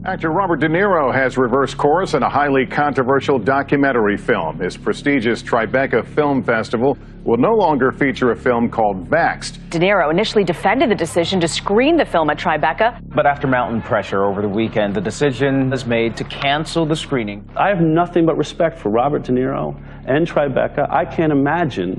Actor Robert De Niro has reversed course in a highly controversial documentary film. His prestigious Tribeca Film Festival will no longer feature a film called VAXXED. De Niro initially defended the decision to screen the film at Tribeca. But after mounting pressure over the weekend, the decision was made to cancel the screening. I have nothing but respect for Robert De Niro and Tribeca. I can't imagine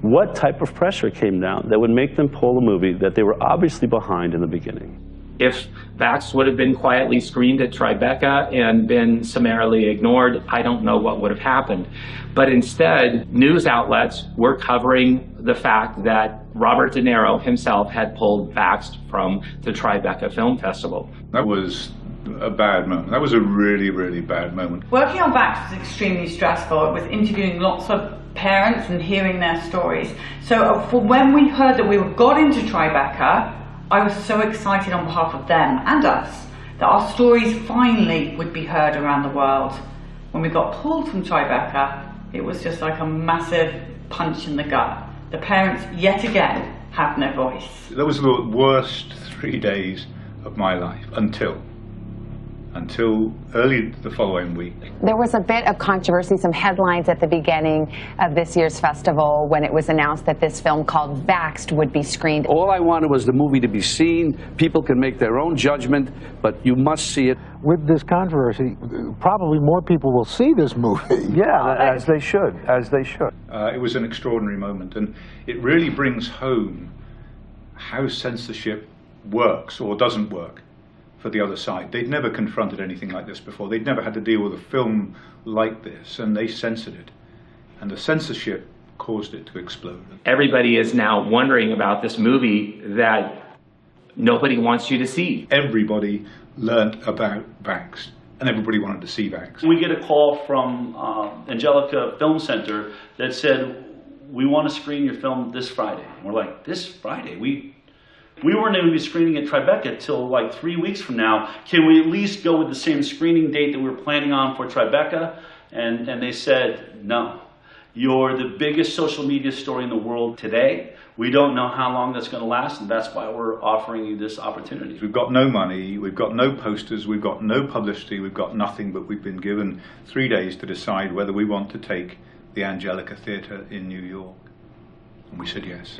what type of pressure came down that would make them pull a movie that they were obviously behind in the beginning. If VAXXED would have been quietly screened at Tribeca and been summarily ignored, I don't know what would have happened. But instead, news outlets were covering the fact that Robert De Niro himself had pulled VAXXED from the Tribeca Film Festival. That was a bad moment. That was a really, really bad moment. Working on VAXXED was extremely stressful. It was interviewing lots of parents and hearing their stories. So for when we heard that we got into Tribeca, I was so excited on behalf of them and us that our stories finally would be heard around the world. When we got pulled from Tribeca, it was just like a massive punch in the gut. The parents, yet again, have no voice. That was the worst 3 days of my life until early the following week. There was a bit of controversy, some headlines at the beginning of this year's festival when it was announced that this film called VAXXED would be screened. All I wanted was the movie to be seen. People can make their own judgment, but you must see it. With this controversy, probably more people will see this movie. Yeah, as they should, as they should. It was an extraordinary moment, and it really brings home how censorship works or doesn't work for the other side. They'd never confronted anything like this before. They'd never had to deal with a film like this, and they censored it. And the censorship caused it to explode. Everybody is now wondering about this movie that nobody wants you to see. Everybody learnt about VAXXED, and everybody wanted to see VAXXED. We get a call from Angelica Film Center that said, we want to screen your film this Friday. And we're like, this Friday? We weren't going to be screening at Tribeca till like 3 weeks from now. Can we at least go with the same screening date that we were planning on for Tribeca? And they said, no. You're the biggest social media story in the world today. We don't know how long that's going to last, and that's why we're offering you this opportunity. We've got no money, we've got no posters, we've got no publicity, we've got nothing, but we've been given 3 days to decide whether we want to take the Angelica Theatre in New York. And we said yes.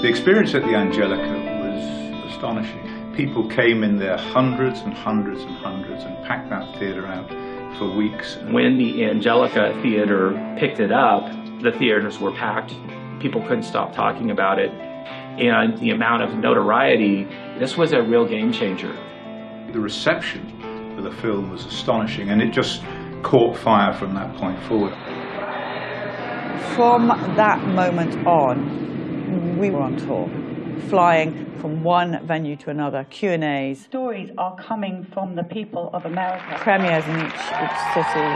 The experience at the Angelica was astonishing. People came in their hundreds and hundreds and hundreds and packed that theatre out for weeks. When the Angelica Theatre picked it up, the theaters were packed. People couldn't stop talking about it. And the amount of notoriety, this was a real game changer. The reception for the film was astonishing, and it just caught fire from that point forward. From that moment on, we were on tour, flying from one venue to another, Q&As. Stories are coming from the people of America. Premieres in each city.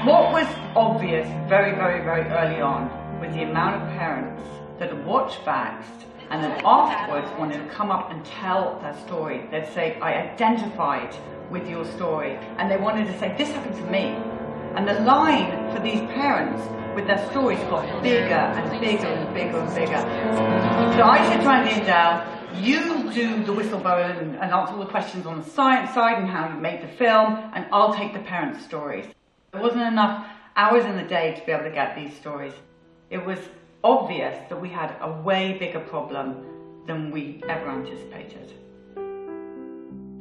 What was obvious very, very, very early on was the amount of parents that had watched VAXXED and then afterwards wanted to come up and tell their story. They'd say, I identified with your story. And they wanted to say, this happened to me. And the line for these parents with their stories got bigger and bigger and bigger and bigger. So I said to Andy and Dale, you do the whistleblower and answer all the questions on the science side and how you made the film, and I'll take the parents' stories. There wasn't enough hours in the day to be able to get these stories. It was obvious that we had a way bigger problem than we ever anticipated.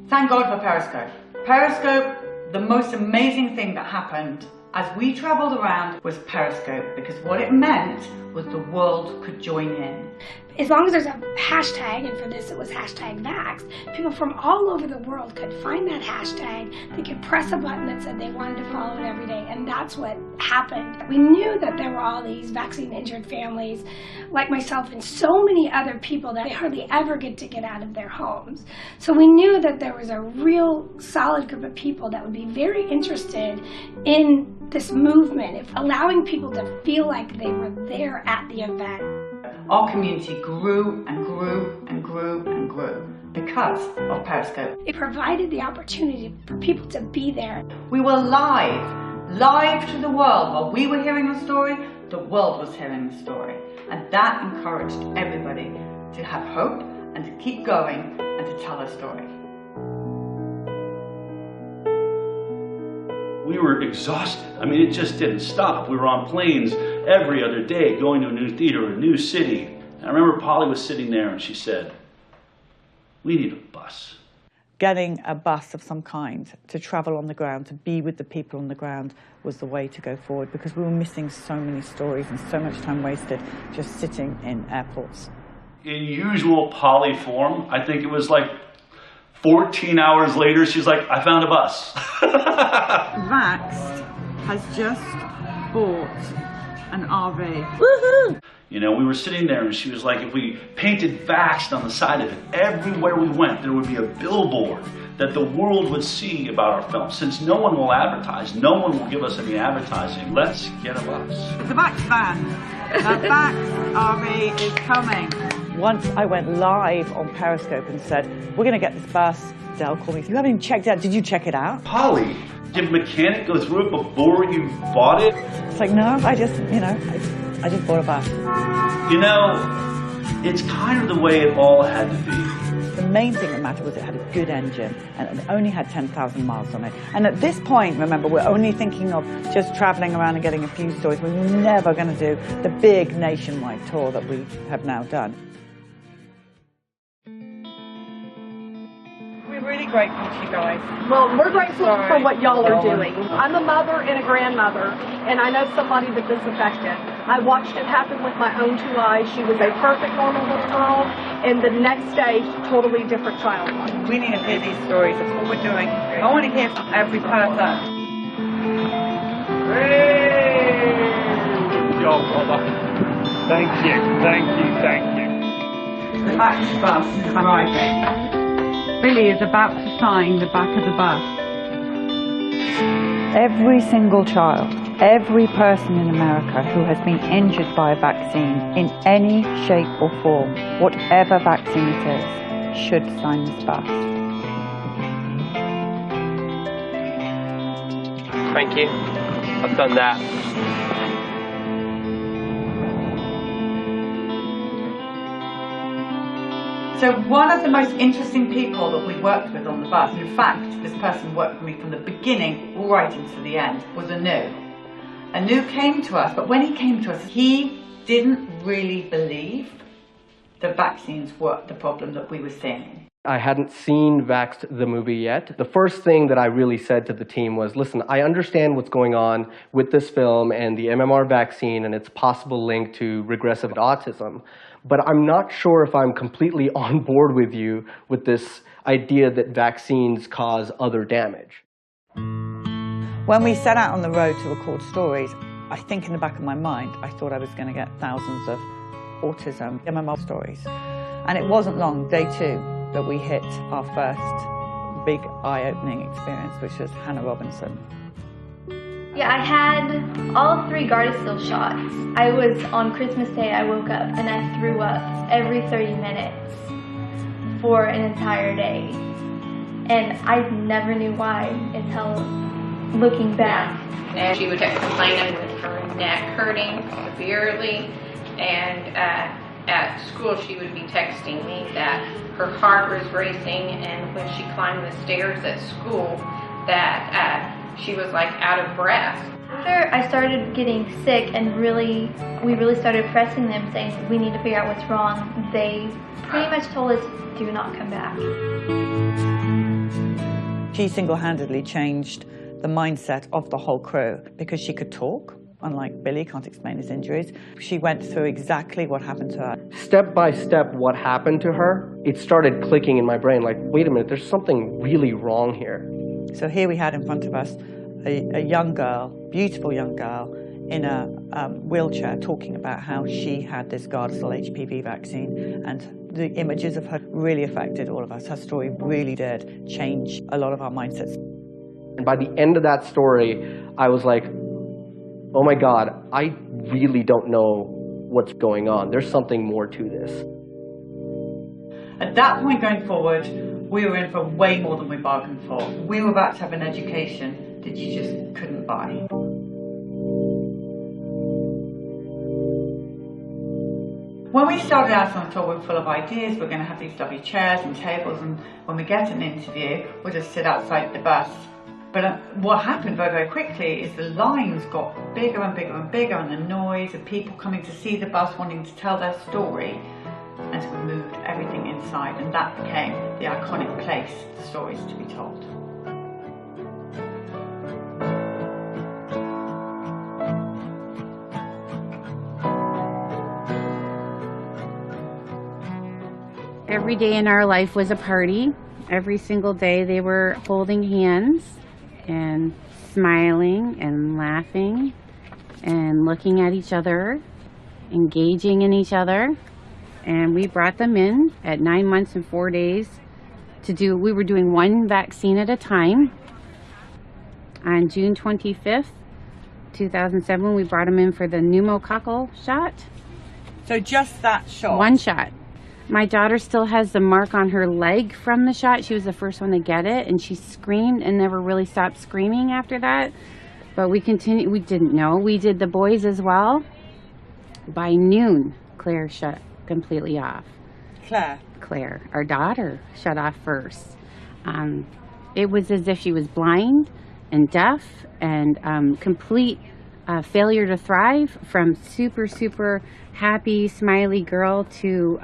Thank God for Periscope. Periscope, the most amazing thing that happened as we travelled around was Periscope, because what it meant was the world could join in. As long as there's a hashtag, and for this it was hashtag Vaxxed, people from all over the world could find that hashtag, they could press a button that said they wanted to follow it every day, and that's what happened. We knew that there were all these vaccine-injured families, like myself and so many other people that they hardly ever get to get out of their homes. So we knew that there was a real solid group of people that would be very interested in this movement, of allowing people to feel like they were there at the event. Our community grew and grew and grew and grew because of Periscope. It provided the opportunity for people to be there. We were live to the world. While we were hearing the story, the world was hearing the story. And that encouraged everybody to have hope and to keep going and to tell a story. We were exhausted. I mean, it just didn't stop. We were on planes every other day, going to a new theater, a new city. And I remember Polly was sitting there and she said, "We need a bus." Getting a bus of some kind to travel on the ground, to be with the people on the ground, was the way to go forward, because we were missing so many stories and so much time wasted just sitting in airports. In usual Polly form, I think it was like 14 hours later, she's like, "I found a bus." VAXXED has just bought an RV. Woohoo! You know, we were sitting there and she was like, if we painted VAXXED on the side of it, everywhere we went, there would be a billboard that the world would see about our film. Since no one will advertise, no one will give us any advertising, let's get a bus. The VAXXED van, the VAXXED RV is coming. Once I went live on Periscope and said, we're going to get this bus, Dell called me, you haven't even checked it out, did you check it out? Polly, did a mechanic go through it before you bought it? It's like, no, I just bought a bus. You know, it's kind of the way it all had to be. The main thing that mattered was it had a good engine and it only had 10,000 miles on it. And at this point, remember, we're only thinking of just traveling around and getting a few stories. We're never going to do the big nationwide tour that we have now done. Really grateful to you guys. Well, we're grateful for what y'all are doing. I'm a mother and a grandmother, and I know somebody that this affected. I watched it happen with my own two eyes. She was a perfect, normal little girl, and the next day, totally different child. We need to hear these stories of what we're doing. I want to hear from every person. Good job, brother. Thank you, thank you, thank you. The VAXXED bus is arriving. Billy is about to sign the back of the bus. Every single child, every person in America who has been injured by a vaccine in any shape or form, whatever vaccine it is, should sign this bus. Thank you. I've done that. So one of the most interesting people that we worked with on the bus, in fact, this person worked with me from the beginning right into the end, was Anu. Anu came to us, but when he came to us, he didn't really believe that vaccines were the problem that we were seeing. I hadn't seen VAXXED the movie yet. The first thing that I really said to the team was, listen, I understand what's going on with this film and the MMR vaccine and its possible link to regressive autism, but I'm not sure if I'm completely on board with you with this idea that vaccines cause other damage. When we set out on the road to record stories, I think in the back of my mind, I thought I was going to get thousands of autism MMR stories. And it wasn't long, day 2, that we hit our first big eye-opening experience, which was Hannah Robinson. Yeah, I had all 3 Gardasil shots. I was on Christmas Day, I woke up and I threw up every 30 minutes for an entire day. And I never knew why until looking back. And she would get complaining with her neck hurting severely, and at school she would be texting me that her heart was racing, and when she climbed the stairs at school that she was like out of breath. After I started getting sick and we really started pressing them, saying we need to figure out what's wrong, they pretty much told us, do not come back. She single-handedly changed the mindset of the whole crew because she could talk. Unlike Billy, can't explain his injuries. She went through exactly what happened to her. Step by step, what happened to her, it started clicking in my brain like, wait a minute, there's something really wrong here. So here we had in front of us a young girl, beautiful young girl, in a wheelchair talking about how she had this Gardasil HPV vaccine, and the images of her really affected all of us. Her story really did change a lot of our mindsets. And by the end of that story, I was like, oh my God, I really don't know what's going on. There's something more to this. At that point going forward, we were in for way more than we bargained for. We were about to have an education that you just couldn't buy. When we started out on the tour, we were full of ideas. We're going to have these lovely chairs and tables, and when we get an interview, we'll just sit outside the bus. But what happened very, very quickly is the lines got bigger and bigger and bigger, and the noise of people coming to see the bus, wanting to tell their story. And so we moved everything inside, and that became the iconic place for stories to be told. Every day in our life was a party. Every single day they were holding hands and smiling and laughing and looking at each other, engaging in each other. And we brought them in at 9 months and 4 days to do, we were doing one vaccine at a time. On June 25th, 2007, we brought them in for the pneumococcal shot. So just that shot? One shot. My daughter still has the mark on her leg from the shot. She was the first one to get it, and she screamed and never really stopped screaming after that. But we continued, we didn't know. We did the boys as well. By noon, Claire shut completely off. Claire, our daughter, shut off first. It was as if she was blind and deaf and complete failure to thrive, from super, super happy, smiley girl to,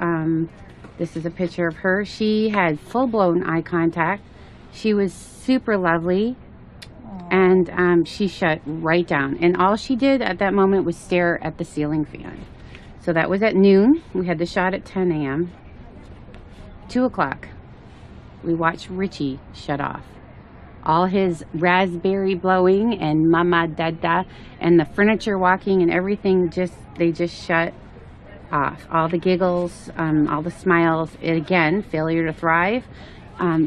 this is a picture of her. She had full-blown eye contact. She was super lovely. And she shut right down. And all she did at that moment was stare at the ceiling fan. So that was at noon. We had the shot at 10 a.m. 2 o'clock, we watched Richie shut off. All his raspberry blowing and mama dada and the furniture walking and everything, they just shut off. All the giggles, all the smiles, again, failure to thrive.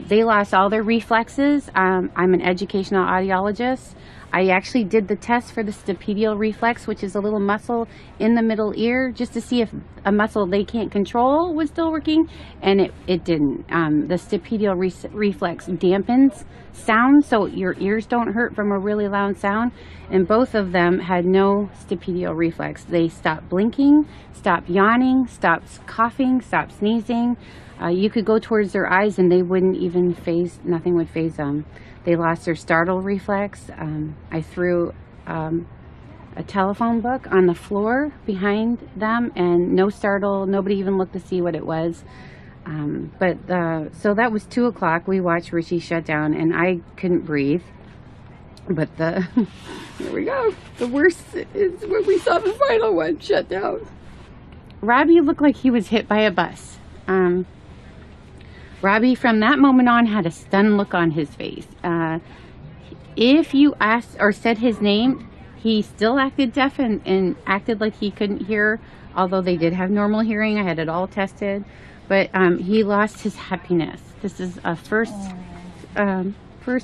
They lost all their reflexes. I'm an educational audiologist. I actually did the test for the stapedial reflex, which is a little muscle in the middle ear, just to see if a muscle they can't control was still working, and it didn't. The stapedial reflex dampens sound, so your ears don't hurt from a really loud sound, and both of them had no stapedial reflex. They stopped blinking, stopped yawning, stopped coughing, stopped sneezing. You could go towards their eyes and they wouldn't even nothing would faze them. They lost their startle reflex. I threw a telephone book on the floor behind them, and no startle, nobody even looked to see what it was. So that was 2 o'clock. We watched Richie shut down, and I couldn't breathe. But here we go. The worst is when we saw the final one shut down. Robbie looked like he was hit by a bus. Robbie, from that moment on, had a stunned look on his face. If you asked or said his name, he still acted deaf and acted like he couldn't hear, although they did have normal hearing. I had it all tested. But he lost his happiness. This is a first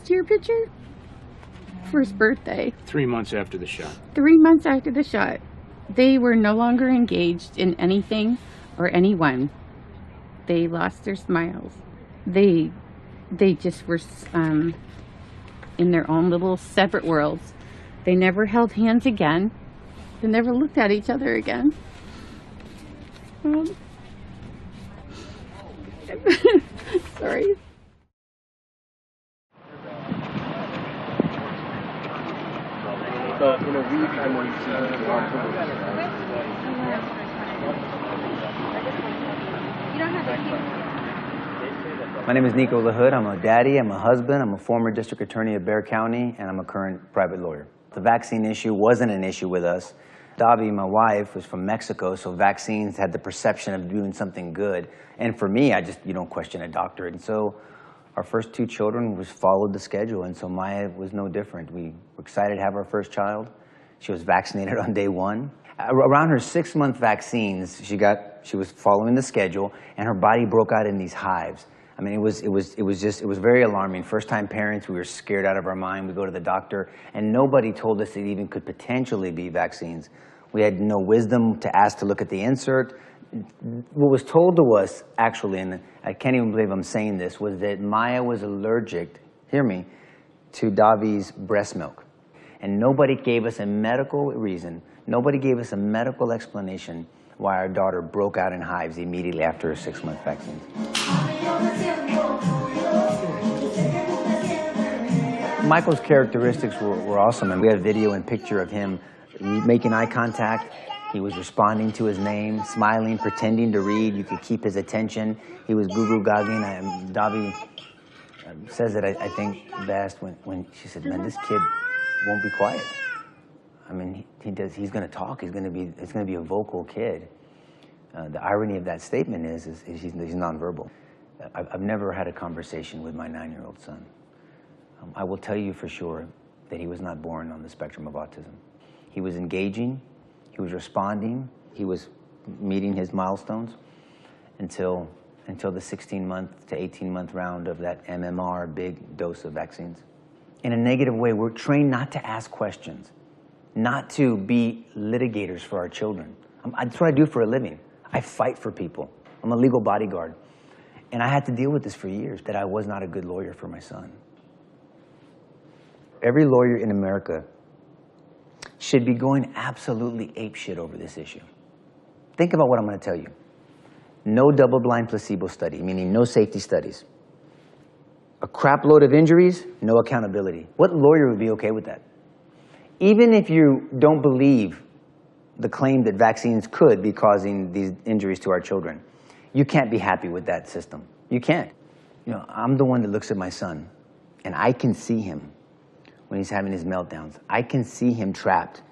year picture? First birthday. 3 months after the shot. 3 months after the shot. They were no longer engaged in anything or anyone. They lost their smiles. They just were in their own little separate worlds. They never held hands again. They never looked at each other again. Sorry. In a week, I'm going to My name is Nico LaHood. I'm a daddy, I'm a husband, I'm a former district attorney of Bexar County, and I'm a current private lawyer. The vaccine issue wasn't an issue with us. Davi, my wife, was from Mexico, so vaccines had the perception of doing something good. And for me, you don't question a doctor. And so our first 2 children followed the schedule, and so Maya was no different. We were excited to have our first child. She was vaccinated on day 1. Around her 6-month vaccines, she was following the schedule, and her body broke out in these hives. I mean, it was very alarming. First-time parents, we were scared out of our mind. We go to the doctor, and nobody told us it even could potentially be vaccines. We had no wisdom to ask to look at the insert. What was told to us, actually, and I can't even believe I'm saying this, was that Maya was allergic, hear me, to Davi's breast milk. And nobody gave us a medical reason, nobody gave us a medical explanation why our daughter broke out in hives immediately after her 6-month vaccines. Michael's characteristics were awesome, and we had a video and picture of him making eye contact. He was responding to his name, smiling, pretending to read. You could keep his attention. He was goo-goo-gagging. Davi says it, I think, best when she said, man, this kid won't be quiet. I mean, he's going to talk. It's going to be a vocal kid. The irony of that statement is he's nonverbal. I've never had a conversation with my 9-year-old son. I will tell you for sure that he was not born on the spectrum of autism. He was engaging, he was responding, he was meeting his milestones until the 16-month to 18-month round of that MMR big dose of vaccines. In a negative way, we're trained not to ask questions, not to be litigators for our children. That's what I do for a living. I fight for people. I'm a legal bodyguard. And I had to deal with this for years, that I was not a good lawyer for my son. Every lawyer in America should be going absolutely apeshit over this issue. Think about what I'm going to tell you. No double-blind placebo study, meaning no safety studies. A crap load of injuries, no accountability. What lawyer would be okay with that? Even if you don't believe the claim that vaccines could be causing these injuries to our children, you can't be happy with that system. You can't. You know, I'm the one that looks at my son, and I can see him when he's having his meltdowns. I can see him trapped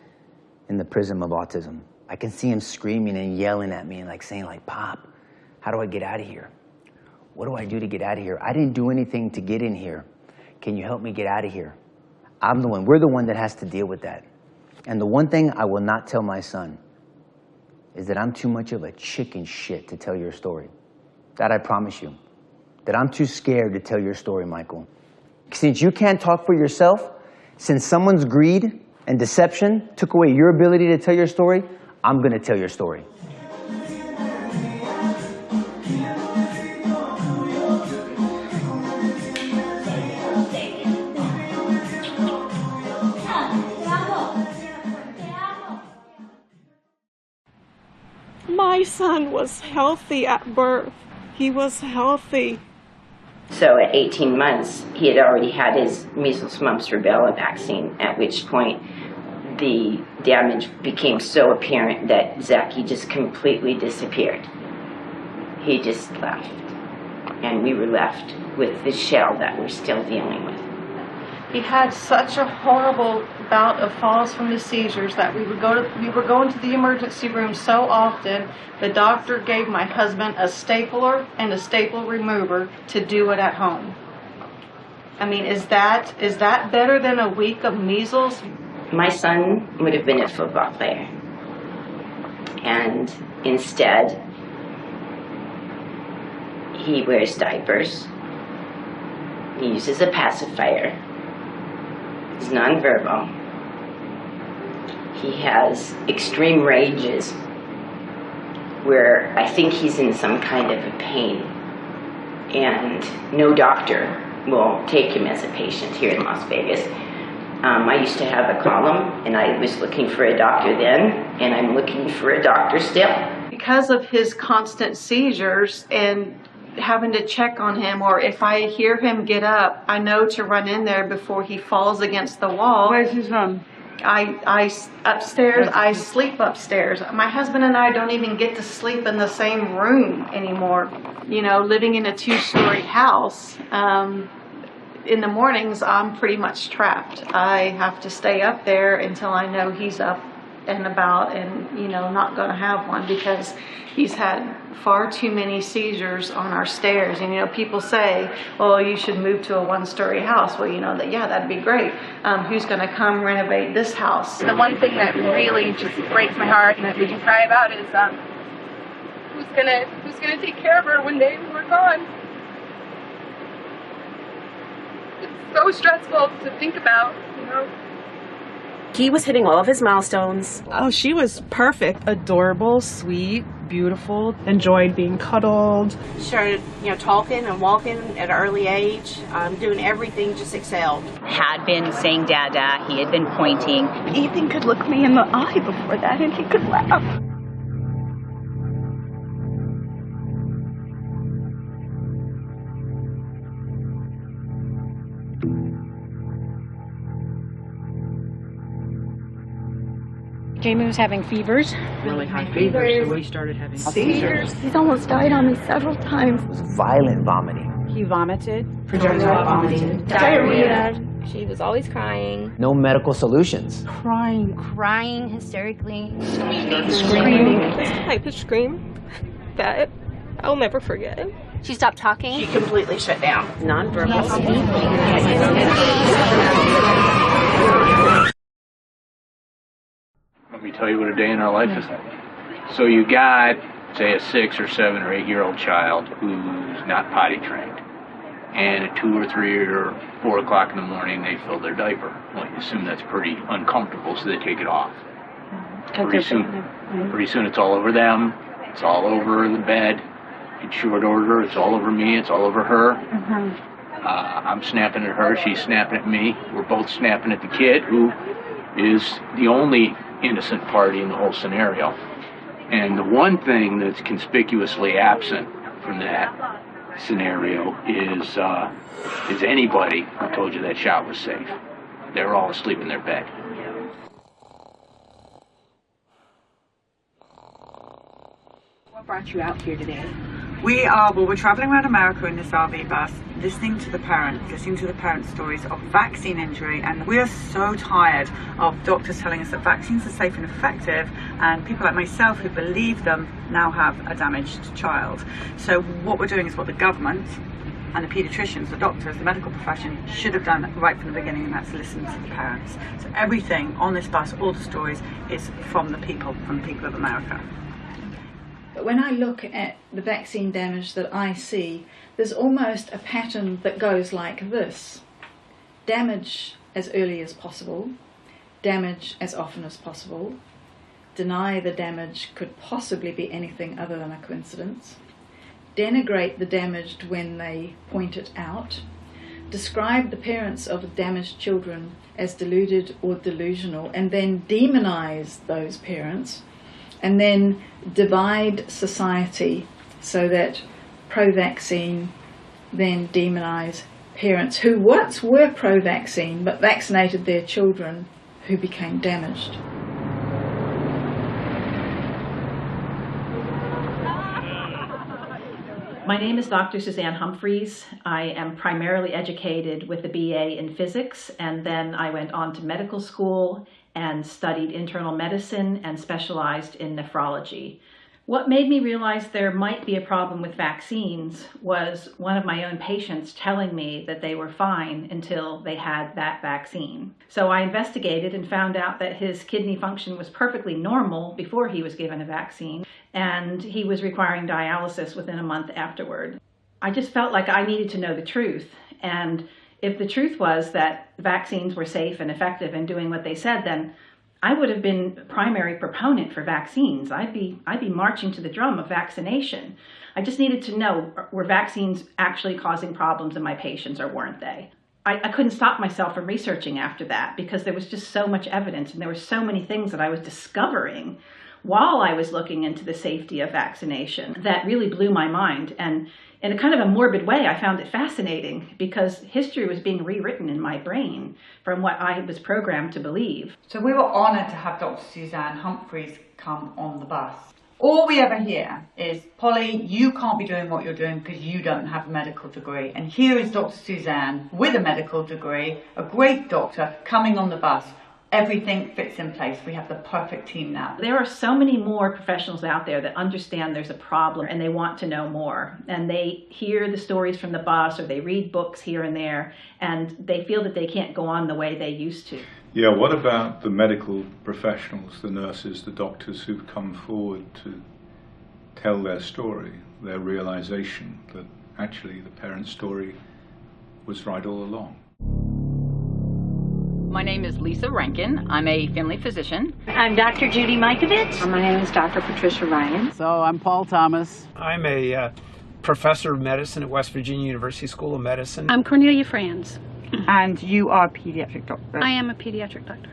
in the prism of autism. I can see him screaming and yelling at me and saying, Pop, how do I get out of here? What do I do to get out of here? I didn't do anything to get in here. Can you help me get out of here? We're the one that has to deal with that. And the one thing I will not tell my son is that I'm too much of a chicken shit to tell your story. That I promise you. That I'm too scared to tell your story, Michael. Since you can't talk for yourself, since someone's greed and deception took away your ability to tell your story, I'm going to tell your story. My son was healthy at birth. He was healthy. So at 18 months, he had already had his measles, mumps, rubella vaccine, at which point the damage became so apparent that Zachy just completely disappeared. He just left. And we were left with the shell that we're still dealing with. He had such a horrible bout of falls from the seizures that we were going to the emergency room so often. The doctor gave my husband a stapler and a staple remover to do it at home. I mean, is that better than a week of measles? My son would have been a football player. And instead, he wears diapers. He uses a pacifier. He's nonverbal. He has extreme rages where I think he's in some kind of a pain. And no doctor will take him as a patient here in Las Vegas. I used to have a column, and I was looking for a doctor then, and I'm looking for a doctor still. Because of his constant seizures and having to check on him, or if I hear him get up, I know to run in there before he falls against the wall. Where's his room? I upstairs. I sleep upstairs. My husband and I don't even get to sleep in the same room anymore. You know, living in a 2-story house, In the mornings, I'm pretty much trapped. I have to stay up there until I know he's up and about and, you know, not going to have one, because he's had far too many seizures on our stairs. And, you know, people say, well, you should move to a one-story house. Well, you know, yeah, that'd be great. Who's going to come renovate this house? The one thing that really just breaks my heart and that we can cry about is who's gonna take care of her when we're gone. It's so stressful to think about, you know. He was hitting all of his milestones. Oh, she was perfect. Adorable, sweet, beautiful, enjoyed being cuddled. Started, you know, talking and walking at an early age, doing everything, just excelled. Had been saying dada, he had been pointing. Ethan could look me in the eye before that and he could laugh. Jamie was having fevers. Really high fevers, so we started having seizures. He's almost died on me several times. It was violent vomiting. He vomited. Projectile vomiting. Diarrhea. She was always crying. No medical solutions. Crying hysterically. Screaming. This type of scream that I'll never forget. She stopped talking. She completely shut down. Non-verbal. Let me tell you what a day in our life is like. So you got, say, a 6 or 7 or 8-year-old child who's not potty trained. And at 2 or 3 or 4 o'clock in the morning, they fill their diaper. Well, you assume that's pretty uncomfortable, so they take it off. Pretty soon it's all over them. It's all over the bed. In short order, it's all over me. It's all over her. I'm snapping at her. She's snapping at me. We're both snapping at the kid, who is the only innocent party in the whole scenario. And the one thing that's conspicuously absent from that scenario is anybody who told you that shot was safe. They were all asleep in their bed. What brought you out here today? We're traveling around America in this RV bus, listening to the parents' stories of vaccine injury, and we are so tired of doctors telling us that vaccines are safe and effective, and people like myself who believe them now have a damaged child. So what we're doing is what the government and the paediatricians, the doctors, the medical profession should have done right from the beginning, and that's listen to the parents. So everything on this bus, all the stories, is from the people of America. But when I look at the vaccine damage that I see, there's almost a pattern that goes like this. Damage as early as possible, damage as often as possible, deny the damage could possibly be anything other than a coincidence, denigrate the damaged when they point it out, describe the parents of damaged children as deluded or delusional, and then demonize those parents, and then divide society so that pro-vaccine then demonize parents who once were pro-vaccine but vaccinated their children who became damaged. My name is Dr. Suzanne Humphreys. I am primarily educated with a BA in physics, and then I went on to medical school and studied internal medicine and specialized in nephrology. What made me realize there might be a problem with vaccines was one of my own patients telling me that they were fine until they had that vaccine. So I investigated and found out that his kidney function was perfectly normal before he was given a vaccine, and he was requiring dialysis within a month afterward. I just felt like I needed to know the truth, and if the truth was that vaccines were safe and effective in doing what they said, then I would have been a primary proponent for vaccines. I'd be marching to the drum of vaccination. I just needed to know, were vaccines actually causing problems in my patients or weren't they? I couldn't stop myself from researching after that because there was just so much evidence and there were so many things that I was discovering while I was looking into the safety of vaccination that really blew my mind. And in a kind of a morbid way, I found it fascinating because history was being rewritten in my brain from what I was programmed to believe. So we were honoured to have Dr. Suzanne Humphreys come on the bus. All we ever hear is, Polly, you can't be doing what you're doing because you don't have a medical degree. And here is Dr. Suzanne with a medical degree, a great doctor, coming on the bus. Everything fits in place. We have the perfect team now. There are so many more professionals out there that understand there's a problem and they want to know more. And they hear the stories from the bus or they read books here and there, and they feel that they can't go on the way they used to. Yeah, what about the medical professionals, the nurses, the doctors who've come forward to tell their story, their realization that actually the parent's story was right all along? My name is Lisa Rankin. I'm a family physician. I'm Dr. Judy Mikovits. My name is Dr. Patricia Ryan. So I'm Paul Thomas. I'm a professor of medicine at West Virginia University School of Medicine. I'm Cornelia Franz. And you are a pediatric doctor? I am a pediatric doctor.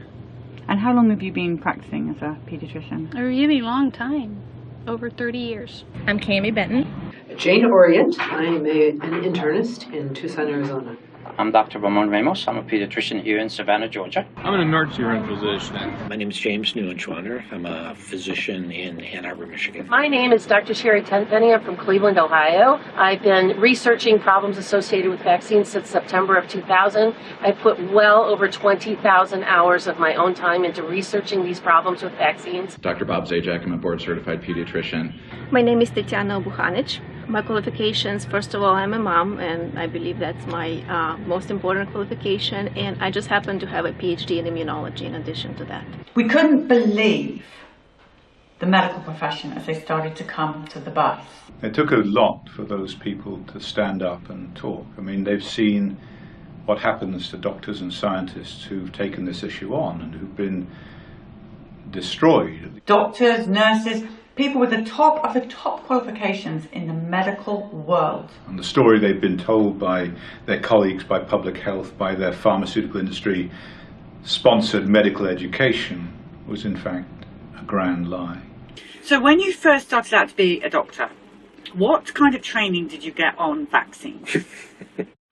And how long have you been practicing as a pediatrician? A really long time, over 30 years. I'm Cami Benton. Jane Orient. I'm an internist in Tucson, Arizona. I'm Dr. Ramon Ramos. I'm a pediatrician here in Savannah, Georgia. I'm an emergency room physician. My name is James Neuenschwander. I'm a physician in Ann Arbor, Michigan. My name is Dr. Sherry Tenpenny. I'm from Cleveland, Ohio. I've been researching problems associated with vaccines since September of 2000. I've put well over 20,000 hours of my own time into researching these problems with vaccines. Dr. Bob Zajac. I'm a board-certified pediatrician. My name is Tatiana Buhanic. My qualifications, first of all, I'm a mom, and I believe that's my most important qualification, and I just happen to have a PhD in immunology in addition to that. We couldn't believe the medical profession as they started to come to the bus. It took a lot for those people to stand up and talk. I mean, they've seen what happens to doctors and scientists who've taken this issue on and who've been destroyed. Doctors, nurses, people with the top of the top qualifications in the medical world. And the story they've been told by their colleagues, by public health, by their pharmaceutical industry sponsored medical education was in fact a grand lie. So when you first started out to be a doctor, what kind of training did you get on vaccines?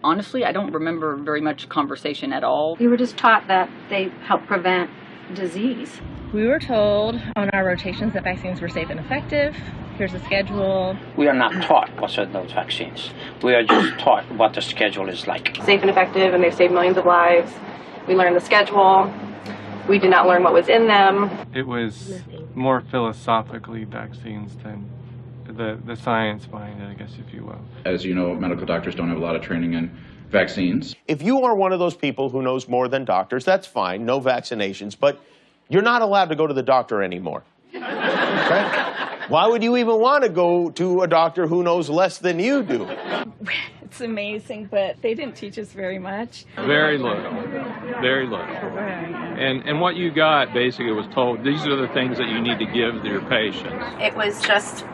Honestly, I don't remember very much conversation at all. We were just taught that they help prevent disease. We were told on our rotations that vaccines were safe and effective. Here's the schedule. We are not taught what's in those vaccines. We are just taught what the schedule is like. Safe and effective, and they've saved millions of lives. We learned the schedule. We did not learn what was in them. It was more philosophically vaccines than the science behind it, I guess, if you will. As you know, medical doctors don't have a lot of training in vaccines. If you are one of those people who knows more than doctors, that's fine, no vaccinations, but you're not allowed to go to the doctor anymore. Okay? Why would you even want to go to a doctor who knows less than you do? It's amazing, but they didn't teach us very much. Very little. Very little. And what you got basically was told, these are the things that you need to give to your patients. It was just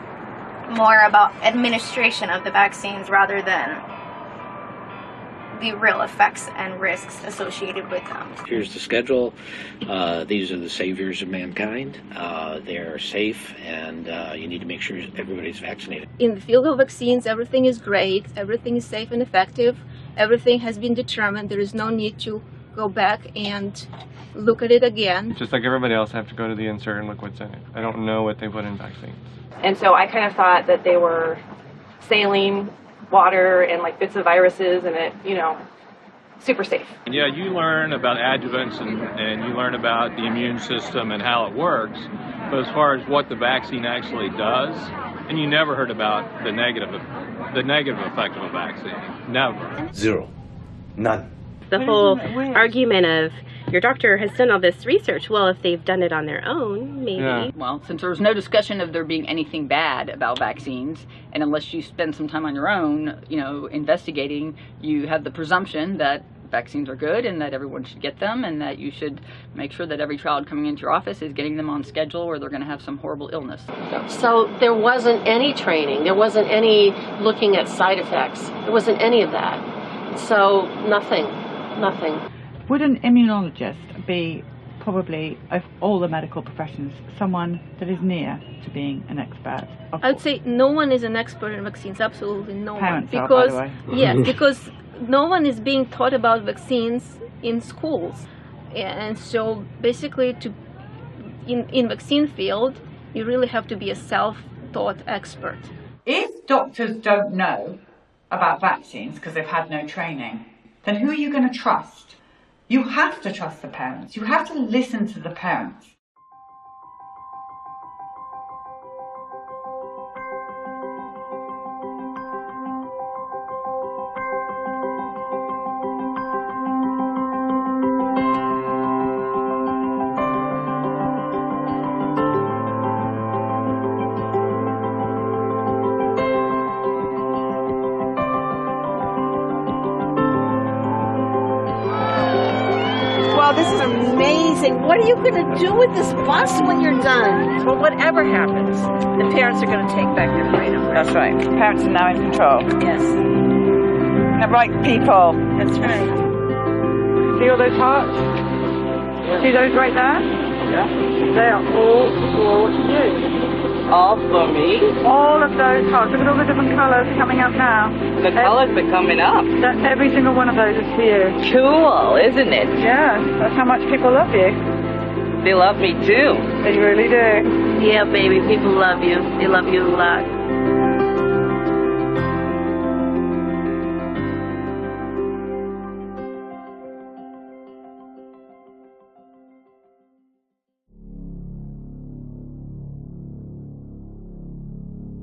more about administration of the vaccines rather than the real effects and risks associated with them. Here's the schedule. These are the saviors of mankind. They're safe, and you need to make sure everybody's vaccinated. In the field of vaccines, everything is great, everything is safe and effective, everything has been determined. There is no need to go back and look at it again. Just like everybody else, I have to go to the insert and look what's in it. I don't know what they put in vaccines. And so I kind of thought that they were saline water and like bits of viruses and it, you know, super safe. And yeah, you learn about adjuvants and you learn about the immune system and how it works, but as far as what the vaccine actually does, and you never heard about the negative effect of a vaccine. Never. Zero. None. The whole argument of your doctor has done all this research. Well, if they've done it on their own, maybe. Yeah. Well, since there was no discussion of there being anything bad about vaccines, and unless you spend some time on your own, you know, investigating, you have the presumption that vaccines are good and that everyone should get them and that you should make sure that every child coming into your office is getting them on schedule or they're going to have some horrible illness. So there wasn't any training. There wasn't any looking at side effects. There wasn't any of that. So nothing. Would an immunologist be, probably of all the medical professions, someone that is near to being an expert? I would say no one is an expert in vaccines, absolutely no Parents one. Are, by the way. Yeah, because no one is being taught about vaccines in schools. And so basically in vaccine field, You really have to be a self-taught expert. If doctors don't know about vaccines because they've had no training, then who are you going to trust? You have to trust the parents. You have to listen to the parents. Wow, this is amazing. What are you going to do with this bus when you're done? Well, whatever happens, the parents are going to take back their freedom. That's right. Parents are now in control. Yes. The right people. That's right. See all those hearts? Yeah. See those right there? Yeah. They are all for you. All for me? All of those hearts. Look at all the different colours coming up now. The colours are coming up. Every single one of those is for you. Cool, isn't it? Yeah, that's how much people love you. They love me too. They really do. Yeah, baby, people love you. They love you a lot.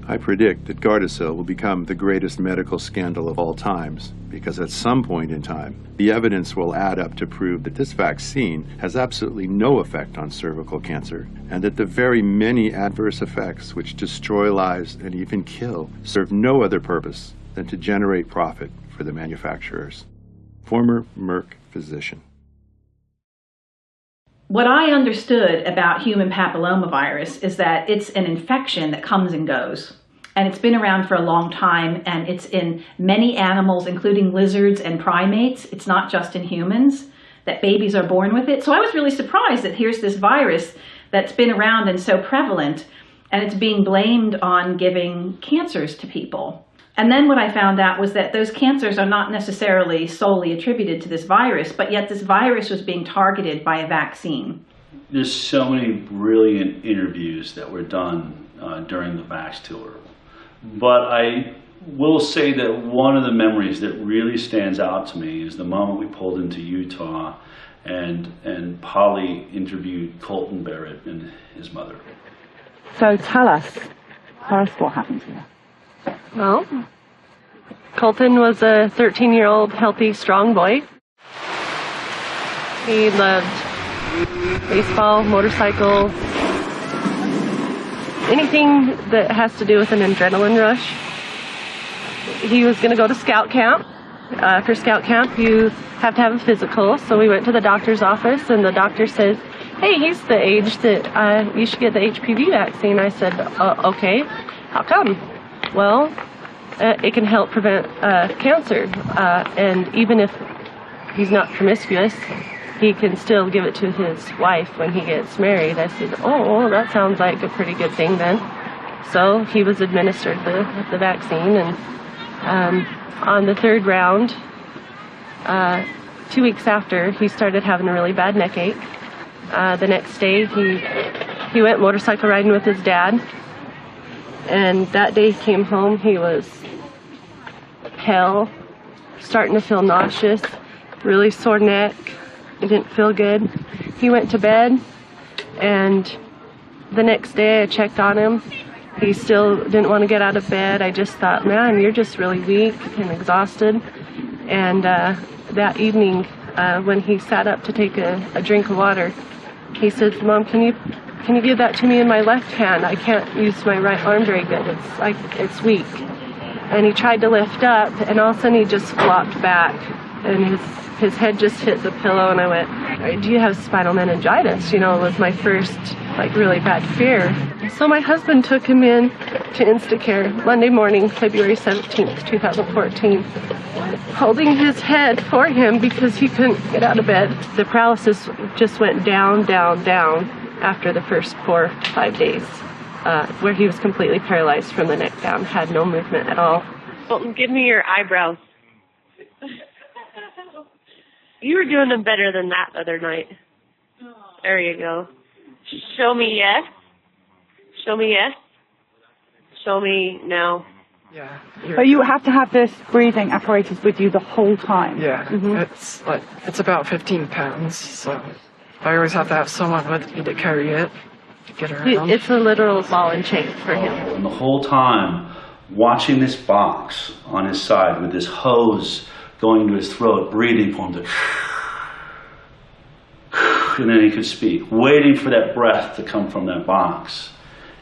I predict that Gardasil will become the greatest medical scandal of all times, because at some point in time, the evidence will add up to prove that this vaccine has absolutely no effect on cervical cancer, and that the very many adverse effects which destroy lives and even kill serve no other purpose than to generate profit for the manufacturers. Former Merck physician. What I understood about human papillomavirus is that it's an infection that comes and goes. And it's been around for a long time, and it's in many animals, including lizards and primates. It's not just in humans, that babies are born with it. So I was really surprised that here's this virus that's been around and so prevalent, and it's being blamed on giving cancers to people. And then what I found out was that those cancers are not necessarily solely attributed to this virus, but yet this virus was being targeted by a vaccine. There's so many brilliant interviews that were done during the VAXXED tour. But I will say that one of the memories that really stands out to me is the moment we pulled into Utah and Polly interviewed Colton Barrett and his mother. So tell us what happened to you. Well, Colton was a 13-year-old healthy, strong boy. He loved baseball, motorcycles, anything that has to do with an adrenaline rush. He was going to go to scout camp. For scout camp, you have to have a physical, so we went to the doctor's office, and the doctor says, hey, he's the age that you should get the HPV vaccine. I said, okay, how come? Well, it can help prevent cancer, and even if he's not promiscuous, he can still give it to his wife when he gets married. I said, oh, that sounds like a pretty good thing then. So he was administered the vaccine, and on the third round, 2 weeks after, he started having a really bad neck ache. The next day, he went motorcycle riding with his dad. And that day he came home, he was pale, starting to feel nauseous, really sore neck. He didn't feel good. He went to bed, and the next day I checked on him. He still didn't want to get out of bed. I just thought, man, you're just really weak and exhausted. And that evening, when he sat up to take a drink of water, he said, Mom, can you give that to me in my left hand? I can't use my right arm very good. It's weak. And he tried to lift up, and all of a sudden he just flopped back, and his head just hit the pillow, and I went, do you have spinal meningitis? You know, it was my first, really bad fear. So my husband took him in to Instacare Monday morning, February 17th, 2014, holding his head for him because he couldn't get out of bed. The paralysis just went down, down, down after the first 4 to 5 days, where he was completely paralyzed from the neck down, had no movement at all. Colton, give me your eyebrows. You were doing them better than that other night. There you go. Show me yes. Show me yes. Show me no. Yeah. But you have to have this breathing apparatus with you the whole time. Yeah. It's about 15 pounds, so I always have to have someone with me to carry it, to get around. It's a literal ball and chain for him. And the whole time, watching this box on his side with this hose going into his throat, breathing for him to, and then he could speak, waiting for that breath to come from that box.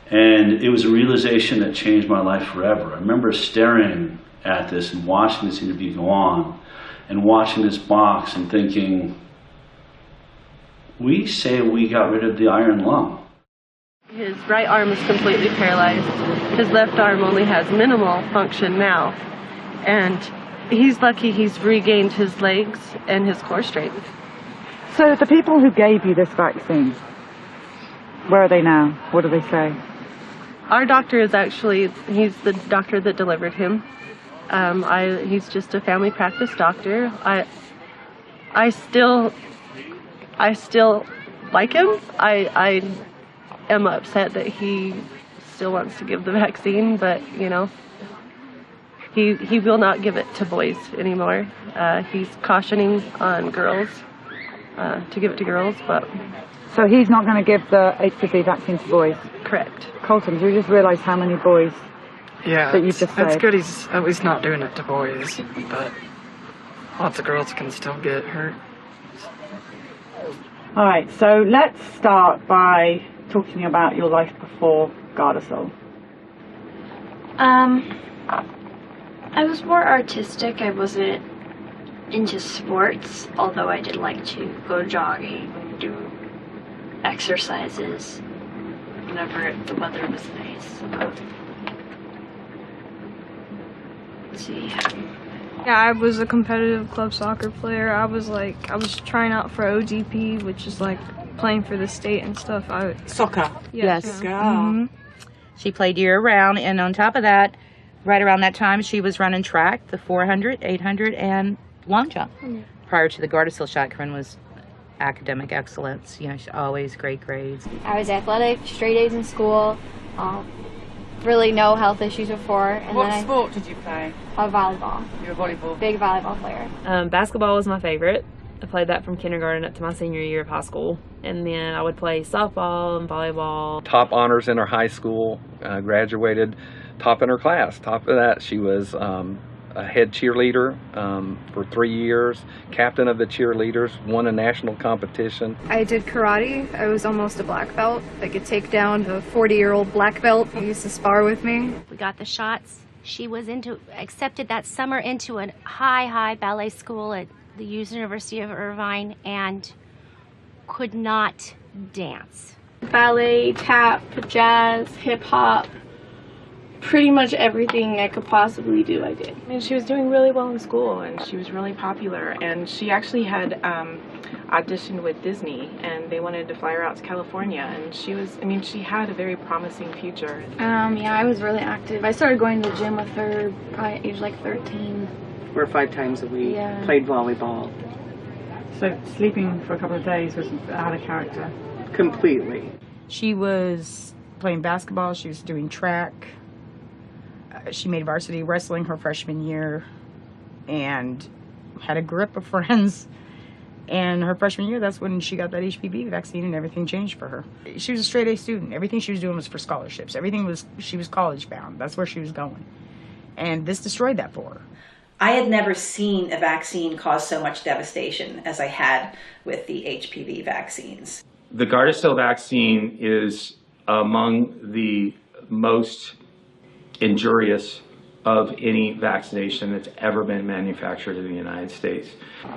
And it was a realization that changed my life forever. I remember staring at this and watching this interview go on and watching this box and thinking, we say we got rid of the iron lung. His right arm is completely paralyzed. His left arm only has minimal function now. And he's lucky he's regained his legs and his core strength. So the people who gave you this vaccine, where are they now? What do they say? Our doctor is actually, he's the doctor that delivered him. He's just a family practice doctor. I still like him. I am upset that he still wants to give the vaccine, but you know, he will not give it to boys anymore. He's cautioning on girls to give it to girls, but. So he's not going to give the HPV vaccine to boys? Correct. Colton, do you just realise how many boys that you just said? It's good he's at least not doing it to boys, but lots of girls can still get hurt. All right, so let's start by talking about your life before Gardasil. I was more artistic. I wasn't into sports, although I did like to go jogging, do exercises whenever the weather was nice. Let's see. Yeah, I was a competitive club soccer player. I was trying out for OGP, which is like playing for the state and stuff. Soccer. Yes. Mm-hmm. She played year round, and on top of that, right around that time, she was running track, the 400, 800, and long jump. Prior to the Gardasil shot, Corinne was academic excellence. You know, she's always great grades. I was athletic, straight A's in school. Really no health issues before. And What sport did you play? Volleyball. You were a volleyball. Big volleyball player. Basketball was my favorite. I played that from kindergarten up to my senior year of high school. And then I would play softball and volleyball. Top honors in her high school, graduated top in her class. Top of that, she was a head cheerleader for 3 years, captain of the cheerleaders, won a national competition. I did karate. I was almost a black belt. I could take down the 40-year-old black belt who used to spar with me. We got the shots. She was accepted that summer into a high ballet school at the University of Irvine and could not dance. Ballet, tap, jazz, hip hop. Pretty much everything I could possibly do, I did. I mean, she was doing really well in school, and she was really popular, and she actually had auditioned with Disney, and they wanted to fly her out to California, and she had a very promising future. Yeah, I was really active. I started going to the gym with her probably at age like 13. 4 or 5 times a week, Yeah. played volleyball. So sleeping for a couple of days was out of character? Completely. She was playing basketball, she was doing track. She made varsity wrestling her freshman year and had a grip of friends. And her freshman year, that's when she got that HPV vaccine and everything changed for her. She was a straight A student. Everything she was doing was for scholarships. She was college bound. That's where she was going. And this destroyed that for her. I had never seen a vaccine cause so much devastation as I had with the HPV vaccines. The Gardasil vaccine is among the most injurious of any vaccination that's ever been manufactured in the United States.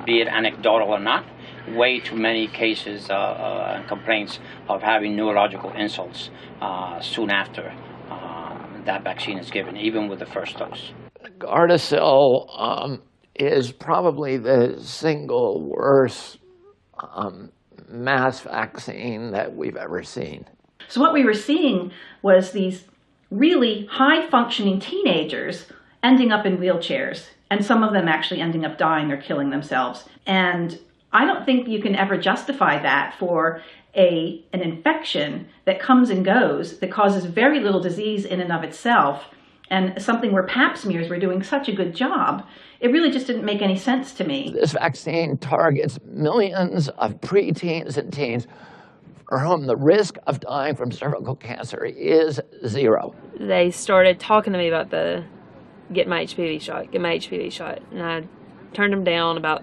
Be it anecdotal or not, way too many cases and complaints of having neurological insults soon after that vaccine is given, even with the first dose. Gardasil is probably the single worst mass vaccine that we've ever seen. So what we were seeing was these really high-functioning teenagers ending up in wheelchairs, and some of them actually ending up dying or killing themselves. And I don't think you can ever justify that for an infection that comes and goes, that causes very little disease in and of itself, and something where Pap smears were doing such a good job. It really just didn't make any sense to me. This vaccine targets millions of preteens and teens for whom the risk of dying from cervical cancer is 0. They started talking to me about get my HPV shot, and I turned them down about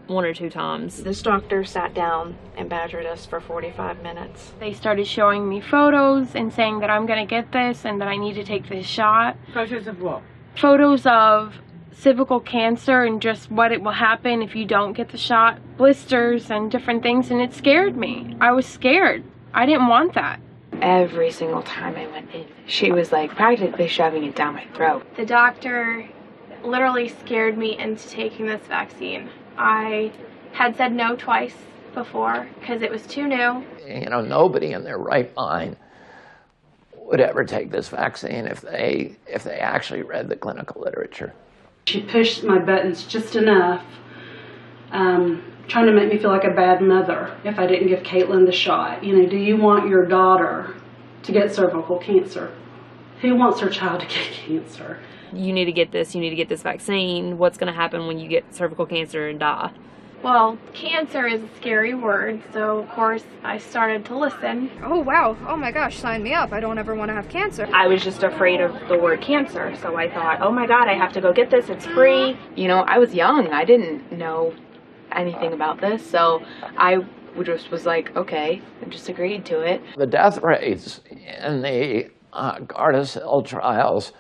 1 or 2 times. This doctor sat down and badgered us for 45 minutes. They started showing me photos and saying that I'm going to get this and that I need to take this shot. Photos of what? Photos of cervical cancer and just what it will happen if you don't get the shot, blisters and different things, and it scared me. I was scared. I didn't want that. Every single time I went in, she was like practically shoving it down my throat. The doctor literally scared me into taking this vaccine. I had said no twice before because it was too new. You know, nobody in their right mind would ever take this vaccine if they actually read the clinical literature. She pushed my buttons just enough, trying to make me feel like a bad mother if I didn't give Caitlin the shot. You know, do you want your daughter to get cervical cancer? Who wants their child to get cancer? You need to get this, you need to get this vaccine. What's going to happen when you get cervical cancer and die? Well, cancer is a scary word, so of course I started to listen. Oh wow, oh my gosh, sign me up. I don't ever want to have cancer. I was just afraid of the word cancer, so I thought, oh my God, I have to go get this, it's free. You know, I was young, I didn't know anything about this, so I just was like, okay, I just agreed to it. The death rates in the Gardasil trials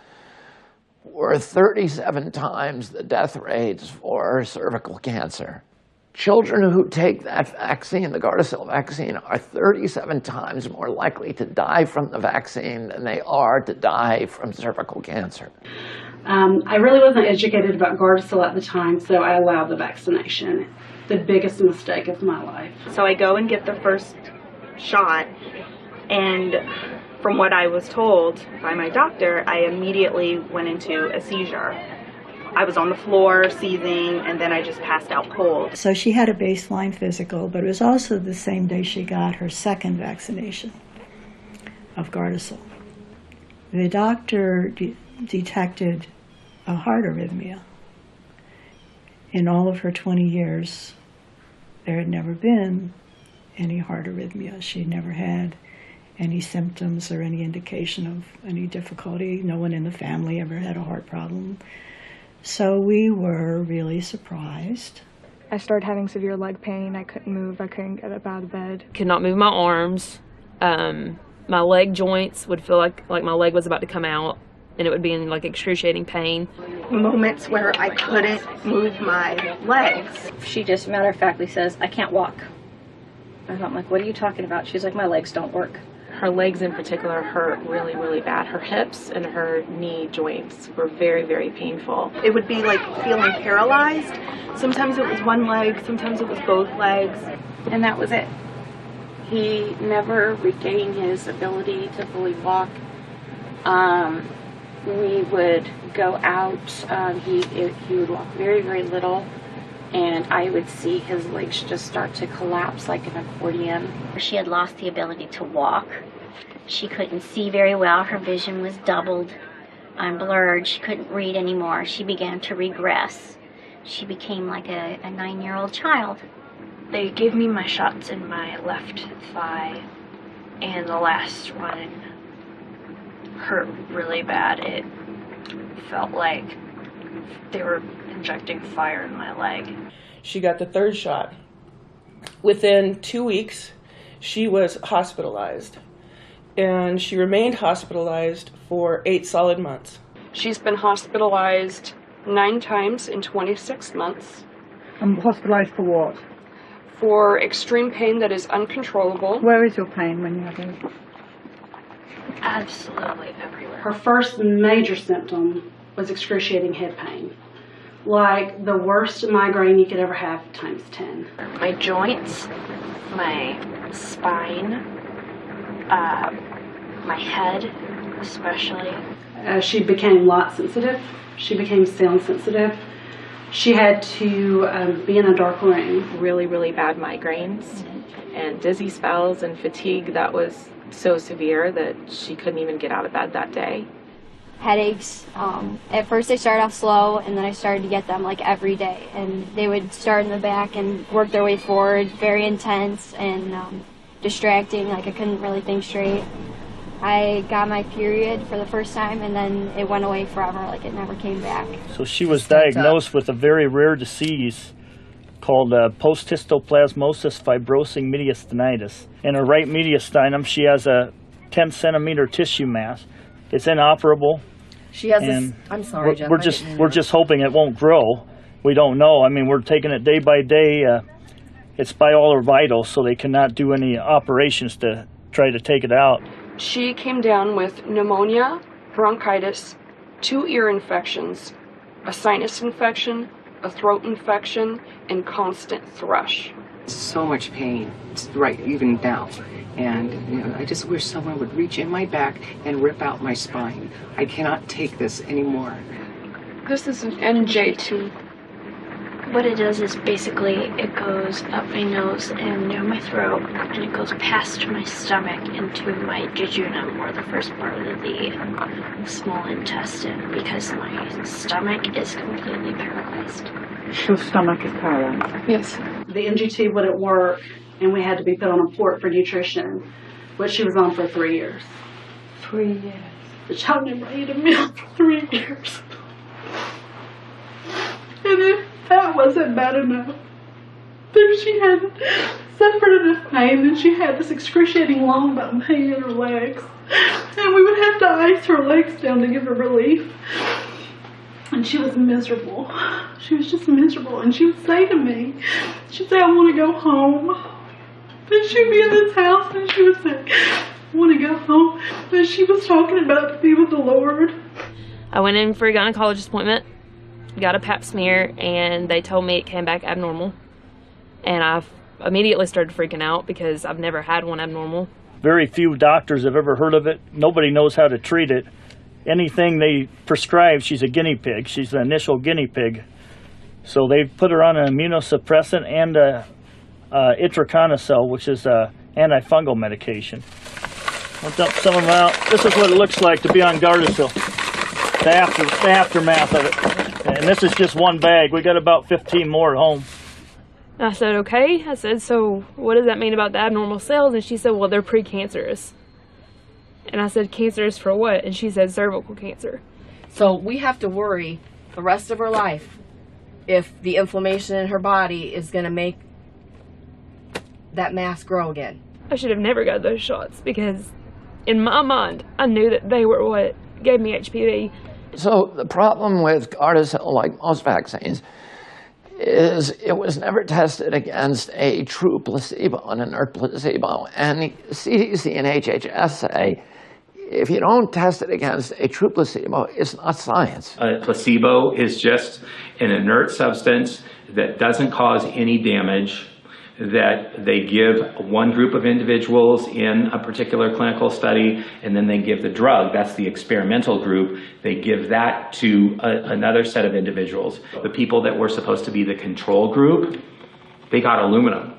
were 37 times the death rates for cervical cancer. Children who take that vaccine, the Gardasil vaccine, are 37 times more likely to die from the vaccine than they are to die from cervical cancer. I really wasn't educated about Gardasil at the time, so I allowed the vaccination. The biggest mistake of my life. So I go and get the first shot, and from what I was told by my doctor, I immediately went into a seizure. I was on the floor seizing, and then I just passed out cold. So she had a baseline physical, but it was also the same day she got her second vaccination of Gardasil. The doctor detected a heart arrhythmia. In all of her 20 years, there had never been any heart arrhythmia. She never had any symptoms or any indication of any difficulty. No one in the family ever had a heart problem. So we were really surprised. I started having severe leg pain. I couldn't move. I couldn't get up out of bed. Could not move my arms. My leg joints would feel like my leg was about to come out, and it would be in like excruciating pain. Moments where I couldn't move my legs. She just matter of factly says, I can't walk. And I'm like, what are you talking about? She's like, my legs don't work. Her legs in particular hurt really, really bad. Her hips and her knee joints were very, very painful. It would be like feeling paralyzed. Sometimes it was one leg, sometimes it was both legs. And that was it. He never regained his ability to fully walk. We would go out. He would walk very, very little. And I would see his legs just start to collapse like an accordion. She had lost the ability to walk. She couldn't see very well. Her vision was doubled, blurred. She couldn't read anymore. She began to regress. She became like a 9-year-old child. They gave me my shots in my left thigh, and the last one hurt really bad. It felt like they were injecting fire in my leg. She got the third shot. Within 2 weeks, she was hospitalized, and she remained hospitalized for 8 solid months. She's been hospitalized 9 times in 26 months. Hospitalized for what? For extreme pain that is uncontrollable. Where is your pain when you have it? Absolutely everywhere. Her first major symptom was excruciating head pain. Like the worst migraine you could ever have times 10. My joints, my spine, my head especially. She became light sensitive. She became sound sensitive. She had to be in a dark room. Really, really bad migraines and dizzy spells and fatigue that was so severe that she couldn't even get out of bed that day. Headaches. At first they started off slow, and then I started to get them like every day, and they would start in the back and work their way forward, very intense and distracting, like I couldn't really think straight. I got my period for the first time, and then it went away forever, like it never came back. So she was diagnosed with a very rare disease called post-histoplasmosis fibrosing mediastinitis. In her right mediastinum, she has a 10-centimeter tissue mass. It's inoperable. She has this, I'm sorry, Jen. We're just hoping it won't grow. We don't know. I mean, we're taking it day by day. It's by all her vitals, so they cannot do any operations to try to take it out. She came down with pneumonia, bronchitis, 2 ear infections, a sinus infection, a throat infection, and constant thrush. So much pain, right, even now. And I just wish someone would reach in my back and rip out my spine. I cannot take this anymore. This is an NJ2. What it does is basically it goes up my nose and down my throat, and it goes past my stomach into my jejunum, or the first part of the small intestine, because my stomach is completely paralyzed. Your stomach is paralyzed? Yes. The NG2 wouldn't work, and we had to be put on a port for nutrition, which she was on for 3 years. 3 years. The child never ate a meal for 3 years. And if that wasn't bad enough, then she had suffered enough pain, and she had this excruciating long bone pain in her legs. And we would have to ice her legs down to give her relief. And she was miserable. She was just miserable. And she would say to me, she'd say, I want to go home. And she'd be in this house and she would say, I want to go home. And she was talking about to be with the Lord. I went in for a gynecologist appointment, got a pap smear, and they told me it came back abnormal. And I immediately started freaking out because I've never had one abnormal. Very few doctors have ever heard of it. Nobody knows how to treat it. Anything they prescribe, she's a guinea pig. She's the initial guinea pig. So they put her on an immunosuppressant and itraconazole, which is a antifungal medication. I'll dump some of them out. This is what it looks like to be on Gardasil. The aftermath of it. And this is just one bag. We got about 15 more at home. I said, okay. I said, so what does that mean about the abnormal cells? And she said, well, they're precancerous. And I said, cancerous for what? And she said, cervical cancer. So we have to worry the rest of her life if the inflammation in her body is going to make that mass grow again. I should have never got those shots because in my mind, I knew that they were what gave me HPV. So the problem with Gardasil, like most vaccines, is it was never tested against a true placebo, an inert placebo. And the CDC and HHS say, if you don't test it against a true placebo, it's not science. A placebo is just an inert substance that doesn't cause any damage, that they give one group of individuals in a particular clinical study, and then they give the drug. That's the experimental group. They give that to another set of individuals. The people that were supposed to be the control group, they got aluminum.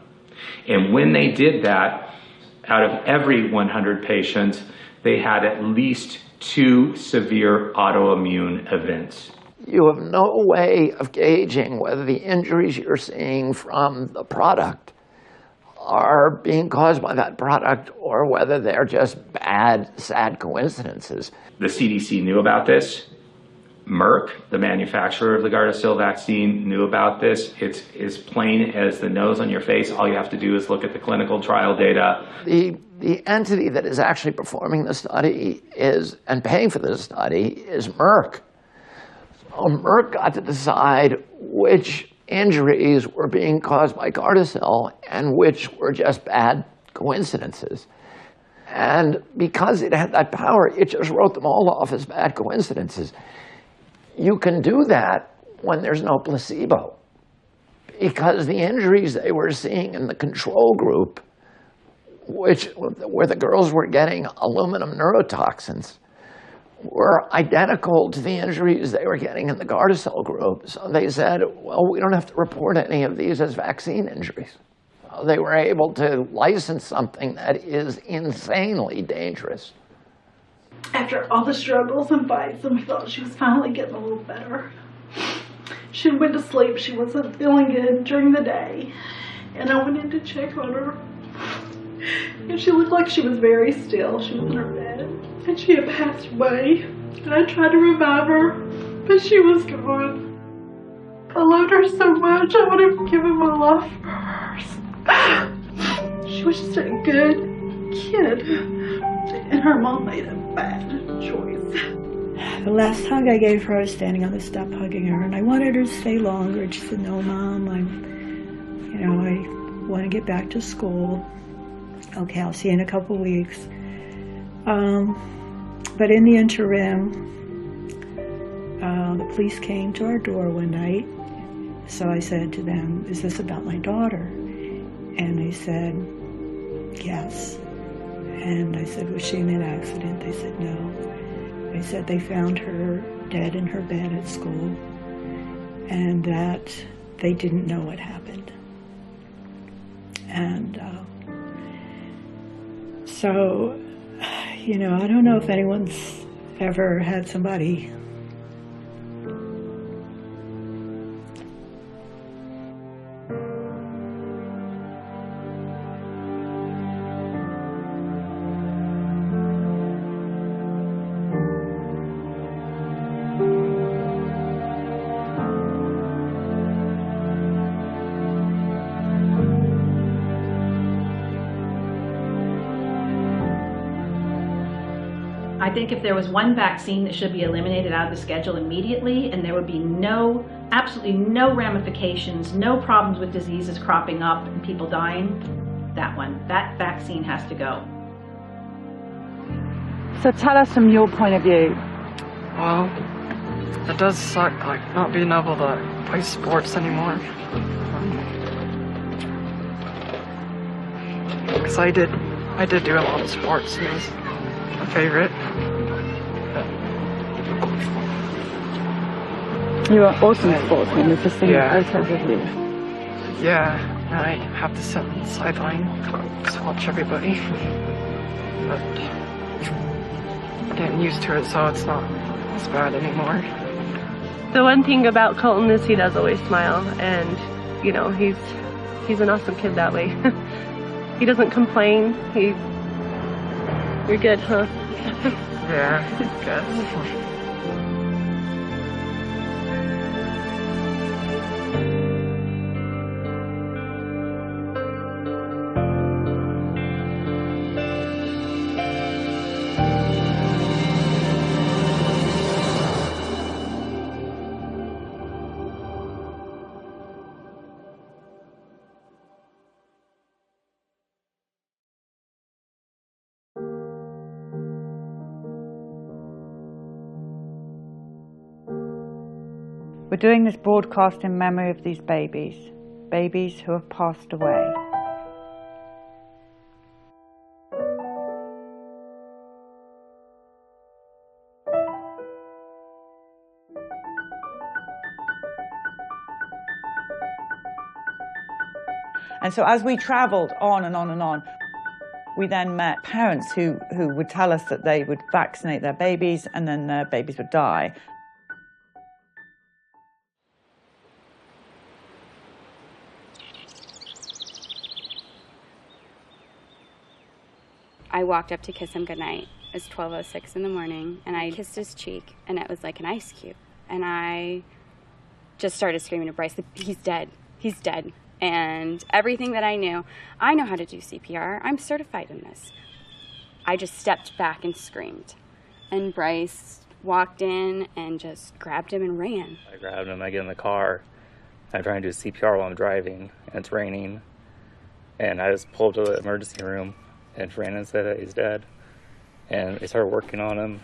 And when they did that, out of every 100 patients, they had at least 2 severe autoimmune events. You have no way of gauging whether the injuries you're seeing from the product are being caused by that product or whether they're just bad, sad coincidences. The CDC knew about this. Merck, the manufacturer of the Gardasil vaccine, knew about this. It's as plain as the nose on your face. All you have to do is look at the clinical trial data. The entity that is actually performing the study and paying for the study is Merck. So Merck got to decide which injuries were being caused by Gardasil and which were just bad coincidences. And because it had that power, it just wrote them all off as bad coincidences. You can do that when there's no placebo, because the injuries they were seeing in the control group, where the girls were getting aluminum neurotoxins, were identical to the injuries they were getting in the Gardasil group. So they said, well, we don't have to report any of these as vaccine injuries. So they were able to license something that is insanely dangerous. After all the struggles and fights, and we thought she was finally getting a little better, she went to sleep. She wasn't feeling good during the day, and I went in to check on her, and she looked like she was very still. She was in her bed, and she had passed away, and I tried to revive her, but she was gone. I loved her so much, I would have given my life for her. She was just a good kid, and her mom made a bad choice. The last hug I gave her, I was standing on the step hugging her, and I wanted her to stay longer. She said, no, Mom, I want to get back to school. Okay, I'll see you in a couple weeks. But in the interim, the police came to our door one night. So I said to them, is this about my daughter? And they said, yes. And I said, was she in an accident? They said, no. They said they found her dead in her bed at school, and that they didn't know what happened. And so, I don't know if anyone's ever had somebody I think if there was one vaccine that should be eliminated out of the schedule immediately, and there would be absolutely no ramifications, no problems with diseases cropping up and people dying, that vaccine has to go. So tell us from your point of view. Well, it does suck, not being able to play sports anymore. Because I did do a lot of sports, and it was my favorite. You are awesome sportsman, you've just seen photos of you. Yeah, and I have to sit on the sideline, just watch everybody. But getting used to it, so it's not as bad anymore. The one thing about Colton is he does always smile, and he's an awesome kid that way. He doesn't complain. You're good, huh? Yeah, I guess. We're doing this broadcast in memory of these babies who have passed away. And so as we travelled on and on and on, we then met parents who would tell us that they would vaccinate their babies and then their babies would die. I walked up to kiss him goodnight. It was 12:06 in the morning, and I kissed his cheek, and it was like an ice cube. And I just started screaming to Bryce, he's dead, he's dead. And everything that I know how to do CPR. I'm certified in this. I just stepped back and screamed. And Bryce walked in and just grabbed him and ran. I grabbed him, I get in the car, I'm trying to do CPR while I'm driving, and it's raining. And I just pulled to the emergency room, and Brandon said that he's dead. And they started working on him.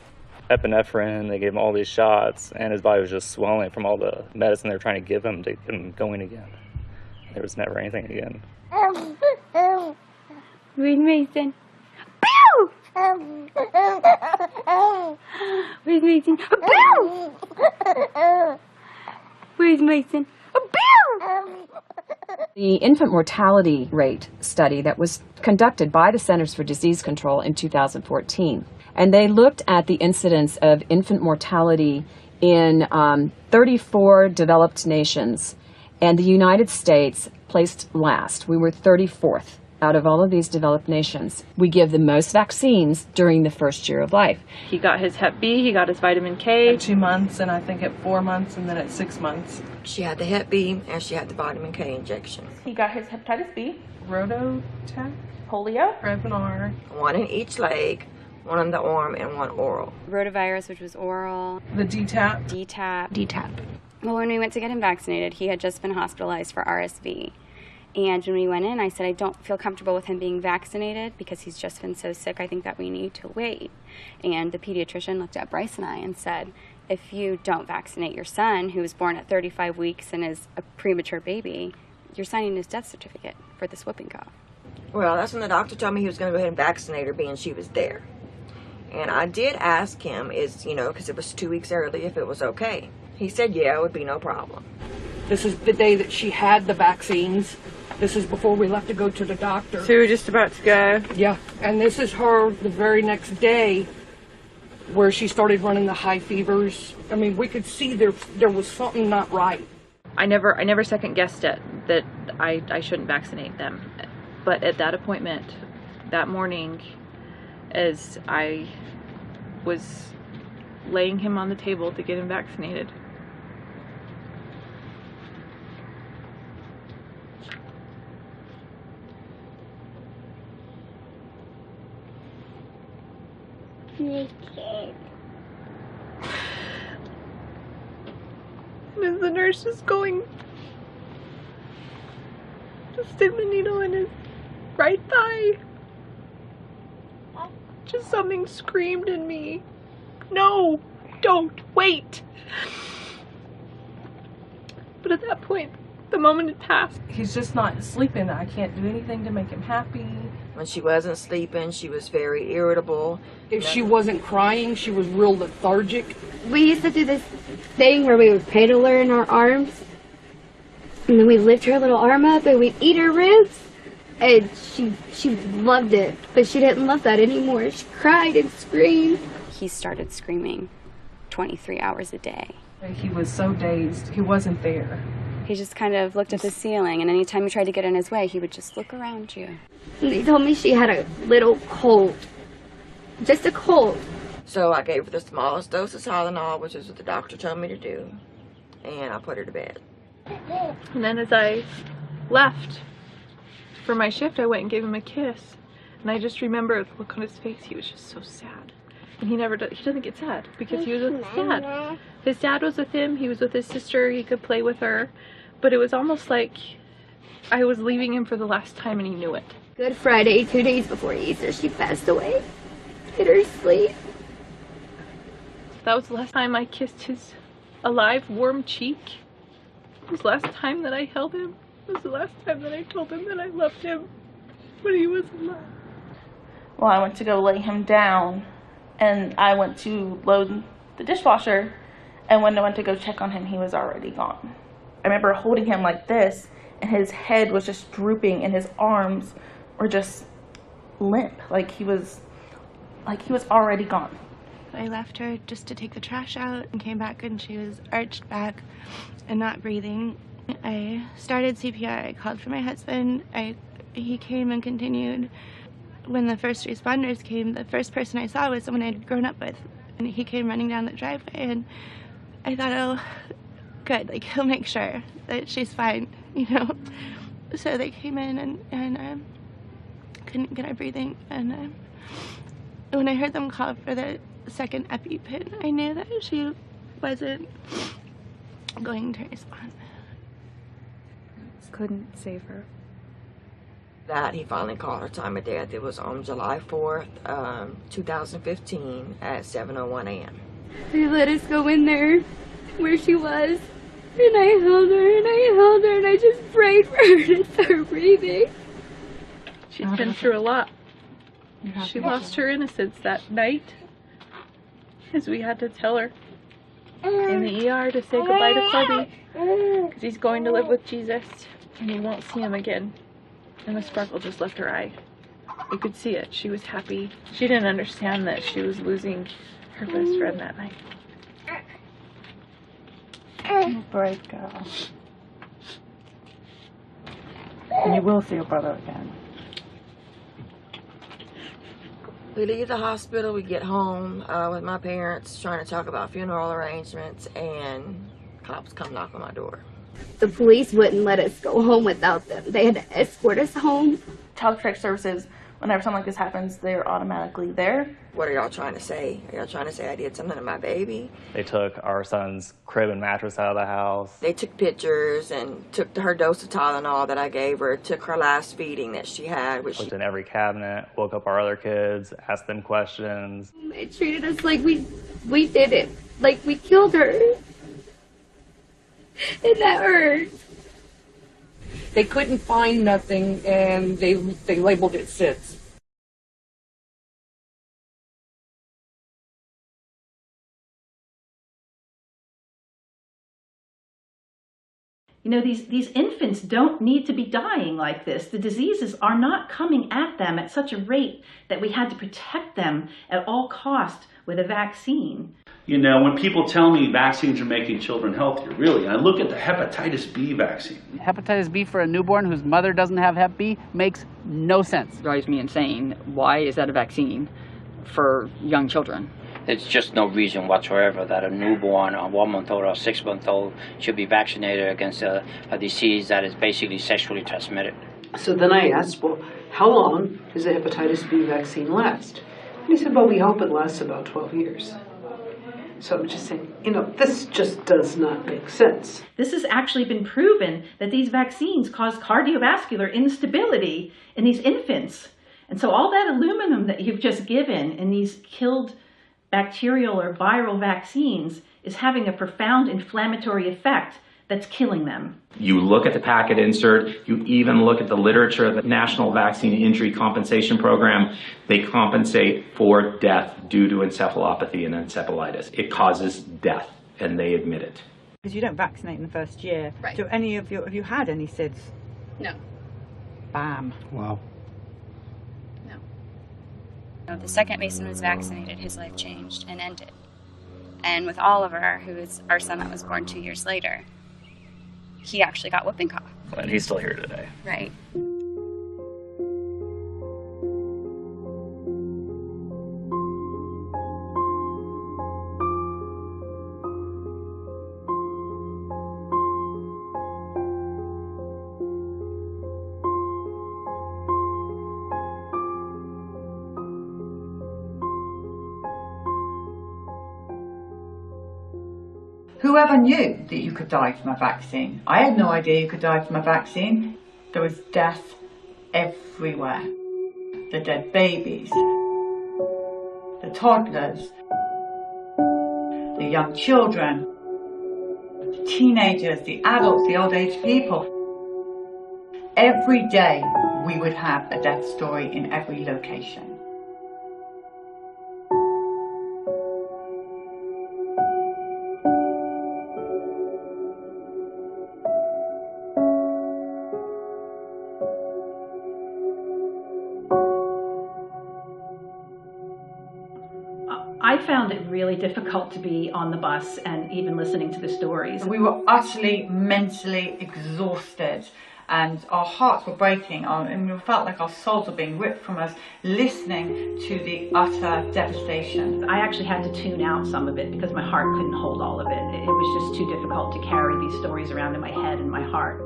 Epinephrine, they gave him all these shots, and his body was just swelling from all the medicine they were trying to give him to get him going again. There was never anything again. Reed Mason. Where's Mason? Where's Mason? The infant mortality rate study that was conducted by the Centers for Disease Control in 2014, and they looked at the incidence of infant mortality in 34 developed nations, and the United States placed last. We were 34th out of all of these developed nations. We give the most vaccines during the first year of life. He got his Hep B, he got his vitamin K. At 2 months, and I think at 4 months, and then at 6 months. She had the Hep B, and she had the vitamin K injection. He got his hepatitis B, Rototec, polio, Prevnar. 1 in each leg, 1 on the arm, and 1 oral. Rotavirus, which was oral. The DTaP. DTaP. Well, when we went to get him vaccinated, he had just been hospitalized for RSV. And when we went in, I said, I don't feel comfortable with him being vaccinated because he's just been so sick. I think that we need to wait. And the pediatrician looked at Bryce and I and said, if you don't vaccinate your son, who was born at 35 weeks and is a premature baby, you're signing his death certificate for this whooping cough. Well, that's when the doctor told me he was going to go ahead and vaccinate her, being she was there. And I did ask him, because it was 2 weeks early, if it was okay. He said, yeah, it would be no problem. This is the day that she had the vaccines. This is before we left to go to the doctor. So we were just about to go. Yeah, and this is her the very next day where she started running the high fevers. I mean, we could see there was something not right. I never second guessed it that I shouldn't vaccinate them. But at that appointment that morning, as I was laying him on the table to get him vaccinated, And as the nurse is going to stick the needle in his right thigh, just something screamed in me, no, don't, wait. But at that point, the moment had passed. He's just not sleeping. I can't do anything to make him happy. When she wasn't sleeping, she was very irritable. If she wasn't crying, she was real lethargic. We used to do this thing where we would cradle her in our arms, and then we'd lift her little arm up and we'd eat her ribs. And she loved it, but she didn't love that anymore. She cried and screamed. He started screaming 23 hours a day. He was so dazed. He wasn't there. He just kind of looked at the ceiling, and anytime you tried to get in his way, he would just look around you. And they told me she had a little cold. Just a cold. So I gave her the smallest dose of Tylenol, which is what the doctor told me to do, and I put her to bed. and then as I left for my shift, I went and gave him a kiss. And I just remember the look on his face. He was just so sad. And he doesn't get sad because he was with his dad. His dad was with him. He was with his sister. He could play with her. But it was almost like I was leaving him for the last time, and he knew it. Good Friday, 2 days before Easter, she passed away in her sleep. That was the last time I kissed his alive, warm cheek. It was the last time that I held him. It was the last time that I told him that I loved him when he was alive. Well, I went to go lay him down, and I went to load the dishwasher, and when I went to go check on him, he was already gone. I remember holding him like this, and his head was just drooping, and his arms were just limp, like he was already gone. I left her just to take the trash out and came back, and she was arched back and not breathing. I started CPR. I called for my husband. He came and continued. When the first responders came, the first person I saw was someone I'd grown up with, and he came running down the driveway, and I thought, oh, good, like, he'll make sure that she's fine, you know. So they came in and couldn't get her breathing, and when I heard them call for the second EpiPen, I knew that she wasn't going to respond. Couldn't save her. That he finally called her time of death. It was on July 4th, 2015 at 7:01 a.m. They let us go in there where she was, and I held her, and I held her, and I just prayed for her to start breathing. She's been through a lot. She lost her innocence that night, is we had to tell her in the ER to say goodbye to Corby because he's going to live with Jesus and he won't see him again. And the sparkle just left her eye. You could see it. She was happy. She didn't understand that she was losing her best friend that night. Oh, brave girl. And you will see your brother again. We leave the hospital, we get home with my parents trying to talk about funeral arrangements, and cops come knock on my door. The police wouldn't let us go home without them. They had to escort us home. Child Protective Services, whenever something like this happens, they're automatically there. What are y'all trying to say? Are y'all trying to say I did something to my baby? They took our son's crib and mattress out of the house. They took pictures and took her dose of Tylenol that I gave her, took her last feeding that she had. Looked in every cabinet, woke up our other kids, asked them questions. They treated us like we did it, like we killed her. And that hurt. They couldn't find nothing, and they labeled it SIDS. You know, these infants don't need to be dying like this. The diseases are not coming at them at such a rate that we had to protect them at all cost with a vaccine. You know, when people tell me vaccines are making children healthier, really, I look at the hepatitis B vaccine. Hepatitis B for a newborn whose mother doesn't have Hep B makes no sense. It drives me insane. Why is that a vaccine for young children? There's just no reason whatsoever that a newborn, a 1-month-old or 6-month-old should be vaccinated against a disease that is basically sexually transmitted. So then I asked, well, how long does a hepatitis B vaccine last? And he said, well, we hope it lasts about 12 years. So I'm just saying, you know, this just does not make sense. This has actually been proven that these vaccines cause cardiovascular instability in these infants. And so all that aluminum that you've just given in these killed bacterial or viral vaccines is having a profound inflammatory effect that's killing them. You look at the packet insert, you even look at the literature of the National Vaccine Injury Compensation Program. They compensate for death due to encephalopathy and encephalitis. It causes death, and they admit it. Because you don't vaccinate in the first year. Right. Do any of you, have you had any SIDS? No. Bam. Wow. The second Mason was vaccinated, his life changed and ended. And with Oliver, who is our son that was born 2 years later, he actually got whooping cough. And he's still here today. Right. Whoever knew that you could die from a vaccine? I had no idea you could die from a vaccine. There was death everywhere. The dead babies, the toddlers, the young children, the teenagers, the adults, the old age people. Every day we would have a death story in every location. I found it really difficult to be on the bus and even listening to the stories. We were utterly mentally exhausted and our hearts were breaking and we felt like our souls were being ripped from us listening to the utter devastation. I actually had to tune out some of it because my heart couldn't hold all of it. It was just too difficult to carry these stories around in my head and my heart.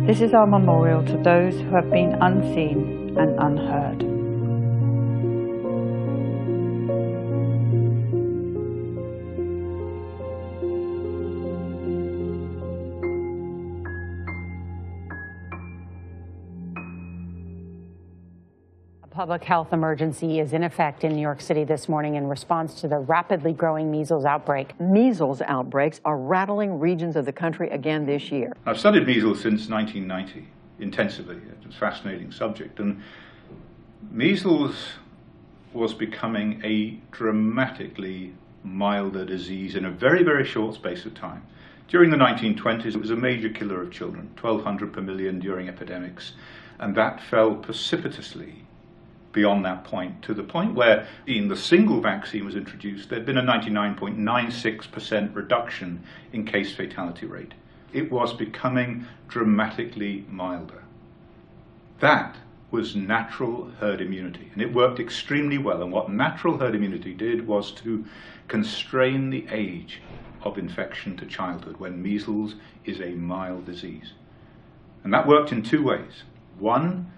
This is our memorial to those who have been unseen and unheard. Public health emergency is in effect in New York City this morning in response to the rapidly growing measles outbreak. Measles outbreaks are rattling regions of the country again this year. I've studied measles since 1990 intensively. It's a fascinating subject. And measles was becoming a dramatically milder disease in a very, very short space of time. During the 1920s, it was a major killer of children, 1,200 per million during epidemics, and that fell precipitously beyond that point, to the point where in the single vaccine was introduced, there'd been a 99.96% reduction in case fatality rate. It was becoming dramatically milder. That was natural herd immunity, and it worked extremely well. And what natural herd immunity did was to constrain the age of infection to childhood, when measles is a mild disease. And that worked in two ways. One,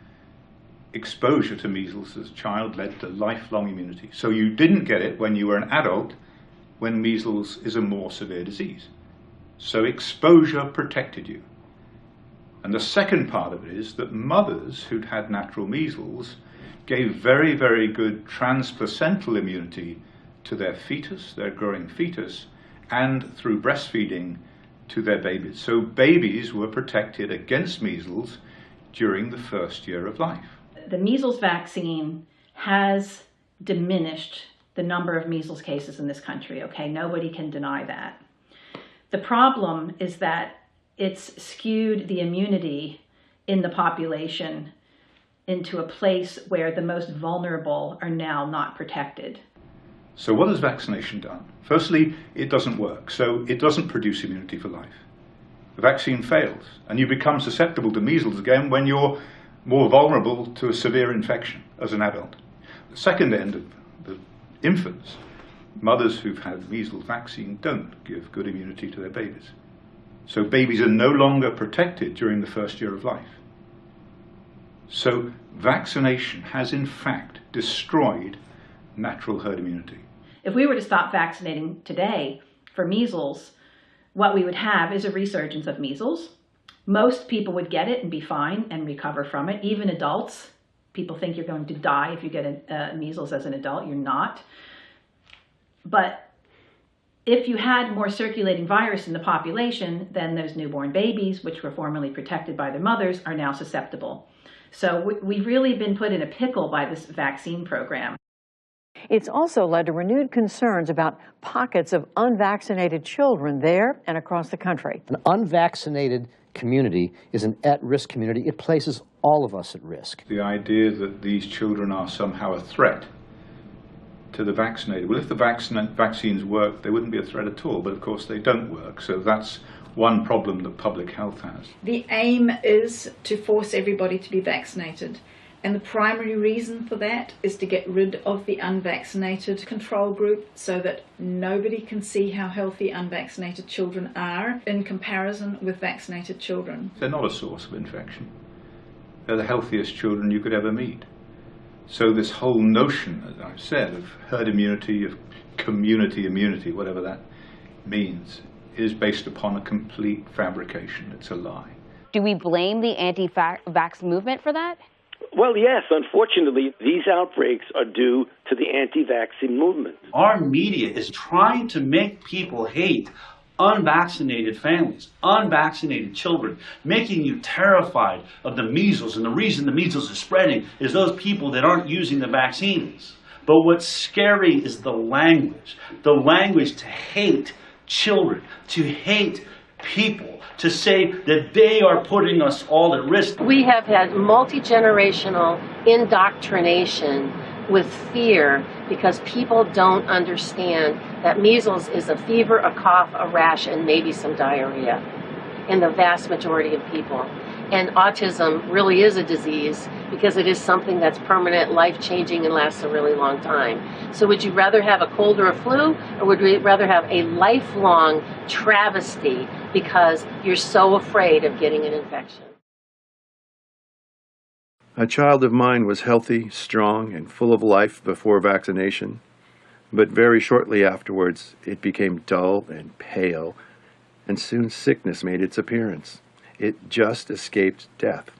exposure to measles as a child led to lifelong immunity. So you didn't get it when you were an adult, when measles is a more severe disease. So exposure protected you. And the second part of it is that mothers who'd had natural measles gave very, very good transplacental immunity to their fetus, their growing fetus, and through breastfeeding to their babies. So babies were protected against measles during the first year of life. The measles vaccine has diminished the number of measles cases in this country, okay? Nobody can deny that. The problem is that it's skewed the immunity in the population into a place where the most vulnerable are now not protected. So what has vaccination done? Firstly, it doesn't work, so it doesn't produce immunity for life. The vaccine fails, and you become susceptible to measles again when you're more vulnerable to a severe infection as an adult. The second end of the infants, mothers who've had measles vaccine don't give good immunity to their babies. So babies are no longer protected during the first year of life. So vaccination has in fact destroyed natural herd immunity. If we were to stop vaccinating today for measles, what we would have is a resurgence of measles. Most people would get it and be fine and recover from it, even adults. People think you're going to die if you get measles as an adult. You're not. But if you had more circulating virus in the population, then those newborn babies, which were formerly protected by their mothers, are now susceptible. So we've really been put in a pickle by this vaccine program. It's also led to renewed concerns about pockets of unvaccinated children there and across the country. An unvaccinated community is an at-risk community. It places all of us at risk. The idea that these children are somehow a threat to the vaccinated. Well, if the vaccines work, they wouldn't be a threat at all, but of course they don't work. So that's one problem that public health has. The aim is to force everybody to be vaccinated. And the primary reason for that is to get rid of the unvaccinated control group so that nobody can see how healthy unvaccinated children are in comparison with vaccinated children. They're not a source of infection. They're the healthiest children you could ever meet. So this whole notion, as I've said, of herd immunity, of community immunity, whatever that means, is based upon a complete fabrication. It's a lie. Do we blame the anti-vax movement for that? Well, yes. Unfortunately, these outbreaks are due to the anti-vaccine movement. Our media is trying to make people hate unvaccinated families, unvaccinated children, making you terrified of the measles. And the reason the measles are spreading is those people that aren't using the vaccines. But what's scary is the language to hate children, to hate people, to say that they are putting us all at risk. We have had multi-generational indoctrination with fear because people don't understand that measles is a fever, a cough, a rash, and maybe some diarrhea in the vast majority of people. And autism really is a disease because it is something that's permanent, life-changing, and lasts a really long time. So would you rather have a cold or a flu, or would you rather have a lifelong travesty because you're so afraid of getting an infection? A child of mine was healthy, strong, and full of life before vaccination, but very shortly afterwards it became dull and pale, and soon sickness made its appearance. It just escaped death.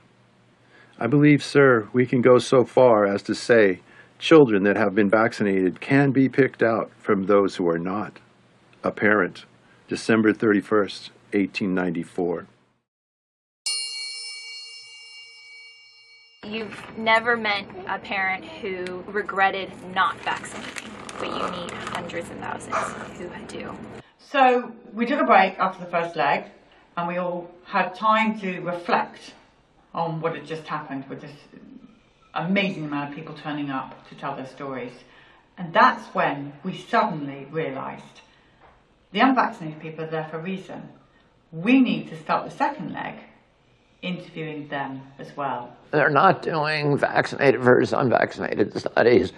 I believe, sir, we can go so far as to say children that have been vaccinated can be picked out from those who are not. A parent, December 31st, 1894. You've never met a parent who regretted not vaccinating, but you meet hundreds and thousands who do. So we took a break after the first leg, and we all had time to reflect on what had just happened with this amazing amount of people turning up to tell their stories. And that's when we suddenly realised the unvaccinated people are there for a reason. We need to start the second leg interviewing them as well. They're not doing vaccinated versus unvaccinated studies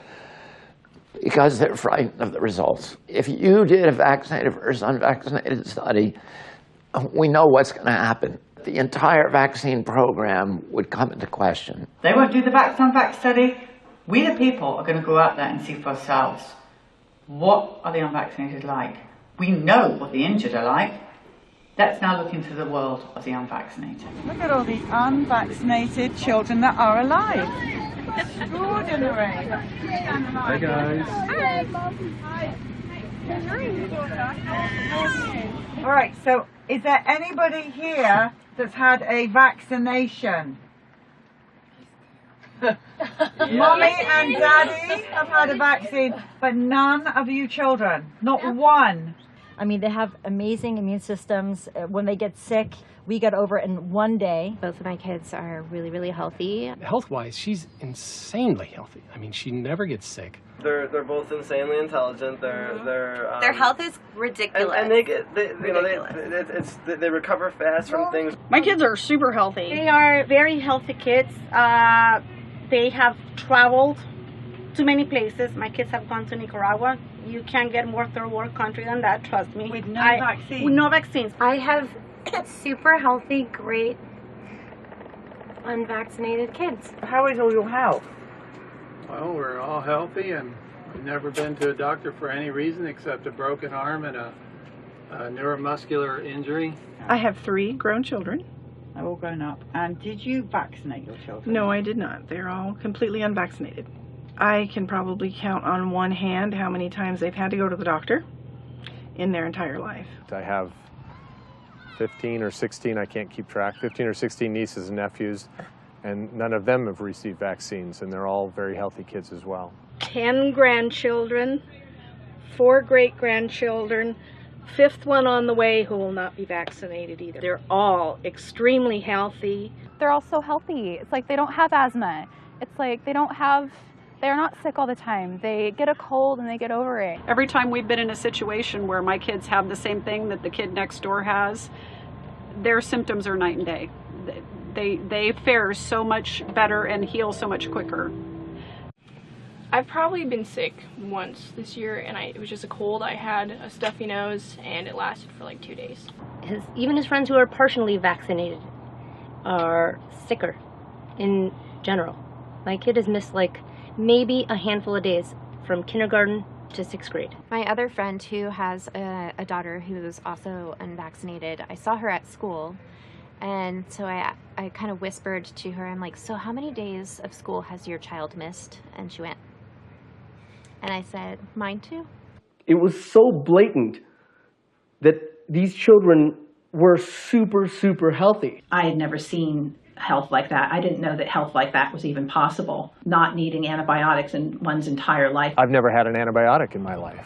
because they're frightened of the results. If you did a vaccinated versus unvaccinated study, we know what's going to happen. The entire vaccine program would come into question. They won't do the vax-unvax study. We the people are going to go out there and see for ourselves. What are the unvaccinated like? We know what the injured are like. Let's now look into the world of the unvaccinated. Look at all these unvaccinated children that are alive. Extraordinary. Hi guys. All right, so is there anybody here that's had a vaccination? Mommy and Daddy have had a vaccine, but none of you children, not one. I mean, they have amazing immune systems. When they get sick, we get over it in one day. Both of my kids are really, really healthy. Health-wise, she's insanely healthy. I mean, she never gets sick. They're both insanely intelligent. Their health is ridiculous. And they recover fast from things. My kids are super healthy. They are very healthy kids. They have traveled to many places. My kids have gone to Nicaragua. You can't get more third world country than that, trust me. With no vaccines. With no vaccines. I have super healthy, great, unvaccinated kids. How is all your health? Well, we're all healthy, and we've never been to a doctor for any reason except a broken arm and a neuromuscular injury. I have 3 grown children. They're all grown up. And did you vaccinate your children? No, I did not. They're all completely unvaccinated. I can probably count on one hand how many times they've had to go to the doctor in their entire life. I have 15 or 16, I can't keep track, 15 or 16 nieces and nephews, and none of them have received vaccines, and they're all very healthy kids as well. 10 grandchildren, 4 great-grandchildren, 5th one on the way who will not be vaccinated either. They're all extremely healthy. They're all so healthy. It's like they don't have asthma. It's like they're not sick all the time. They get a cold and they get over it. Every time we've been in a situation where my kids have the same thing that the kid next door has, their symptoms are night and day. They fare so much better and heal so much quicker. I've probably been sick once this year, and it was just a cold. I had a stuffy nose, and it lasted for like 2 days. Even his friends who are partially vaccinated are sicker in general. My kid has missed like maybe a handful of days from kindergarten to 6th grade. My other friend who has a daughter who is also unvaccinated, I saw her at school, and so I kind of whispered to her, I'm like, so how many days of school has your child missed? And she went, and I said, mine too. It was so blatant that these children were super, super healthy. I had never seen health like that. I didn't know that health like that was even possible, not needing antibiotics in one's entire life. I've never had an antibiotic in my life.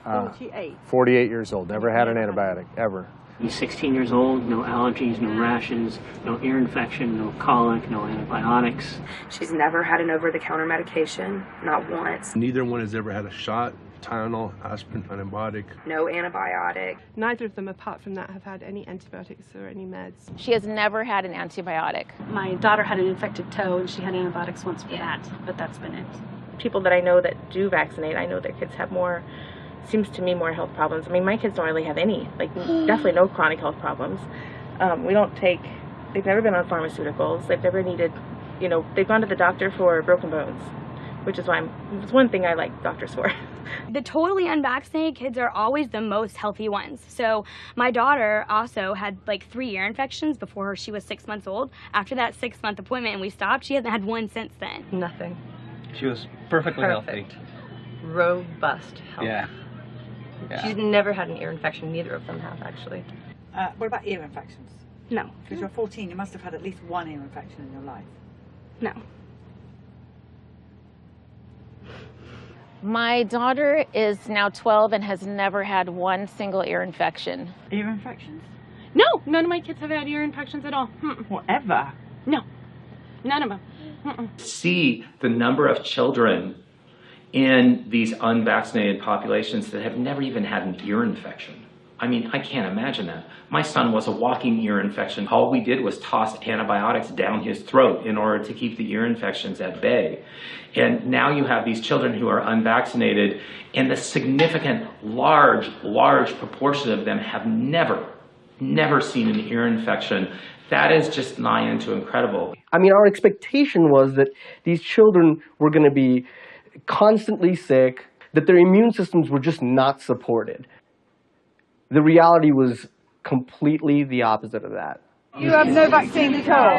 48. 48 years old, never had an antibiotic, ever. He's 16 years old, no allergies, no rashes, no ear infection, no colic, no antibiotics. She's never had an over-the-counter medication, not once. Neither one has ever had a shot, Tylenol, aspirin, antibiotic. No antibiotic. Neither of them, apart from that, have had any antibiotics or any meds. She has never had an antibiotic. My daughter had an infected toe, and she had antibiotics once for that, but that's been it. People that I know that do vaccinate, I know their kids have more, seems to me, more health problems. I mean, my kids don't really have any, like definitely no chronic health problems. They've never been on pharmaceuticals. They've never needed you know, they've gone to the doctor for broken bones, which is why it's one thing I like doctors for. The totally unvaccinated kids are always the most healthy ones. So my daughter also had like 3 ear infections before she was 6 months old. After that 6-month appointment and we stopped, she hasn't had one since then. Nothing. She was perfectly healthy. Robust health. Yeah. She's never had an ear infection. Neither of them have, actually. What about ear infections? No. Because you're 14, you must have had at least 1 ear infection in your life. No. My daughter is now 12 and has never had 1 single ear infection. Ear infections? No, none of my kids have had ear infections at all. Whatever. No, none of them. See the number of children in these unvaccinated populations that have never even had an ear infection. I mean, I can't imagine that. My son was a walking ear infection. All we did was toss antibiotics down his throat in order to keep the ear infections at bay. And now you have these children who are unvaccinated, and the significant, large proportion of them have never seen an ear infection. That is just nigh into incredible. I mean, our expectation was that these children were going to be constantly sick, that their immune systems were just not supported. The reality was completely the opposite of that. You have no vaccine at all?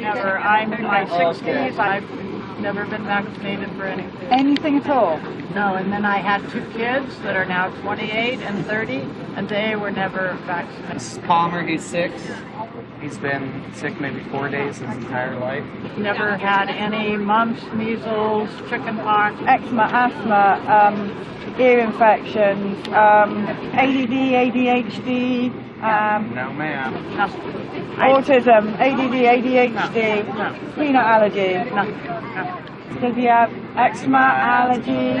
Never. I'm in my 60s. I've never been vaccinated for anything. Anything at all? No, and then I had 2 kids that are now 28 and 30, and they were never vaccinated. This is Palmer, he's 6. He's been sick maybe 4 days his entire life. Never had any mumps, measles, chickenpox, Eczema, asthma, ear infections, ADD, ADHD, no ma'am. autism, ADD, ADHD, peanut allergy. Does he have eczema, allergy,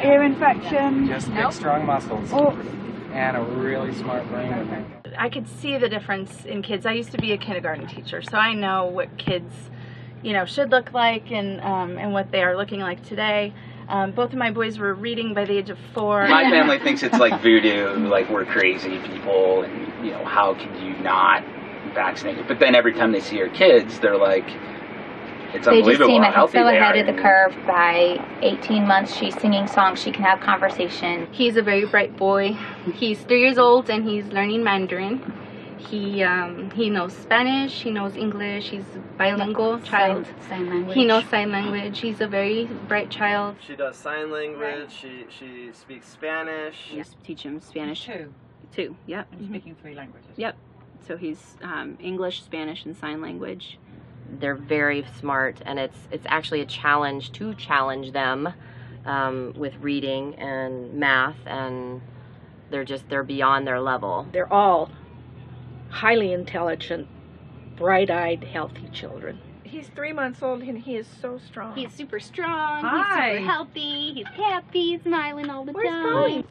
ear infection? Just big, strong muscles. And a really smart brain. I could see the difference in kids. I used to be a kindergarten teacher, so I know what kids, you know, should look like and what they are looking like today. Both of my boys were reading by the age of 4. My family thinks it's like voodoo, like we're crazy people, and you know, how can you not vaccinate it? But then every time they see your kids, they're like, it's they just unbelievable seem how healthy so they ahead are. of the curve. By 18 months, she's singing songs, she can have conversation. He's a very bright boy. He's 3 years old and he's learning Mandarin. He knows Spanish, he knows English, he's a bilingual child. Sign language. He knows sign language. He's a very bright child. She does sign language, she speaks Spanish. Yes, teach him Spanish. 2, yep. And speaking 3 languages. Yep. So he's English, Spanish, and sign language. They're very smart, and it's actually a challenge to challenge them with reading and math, and they're beyond their level. They're all highly intelligent, bright-eyed, healthy children. He's 3 months old and he is so strong. He's super strong, Hi. he's super healthy, he's happy, smiling all the Where's time. Polly?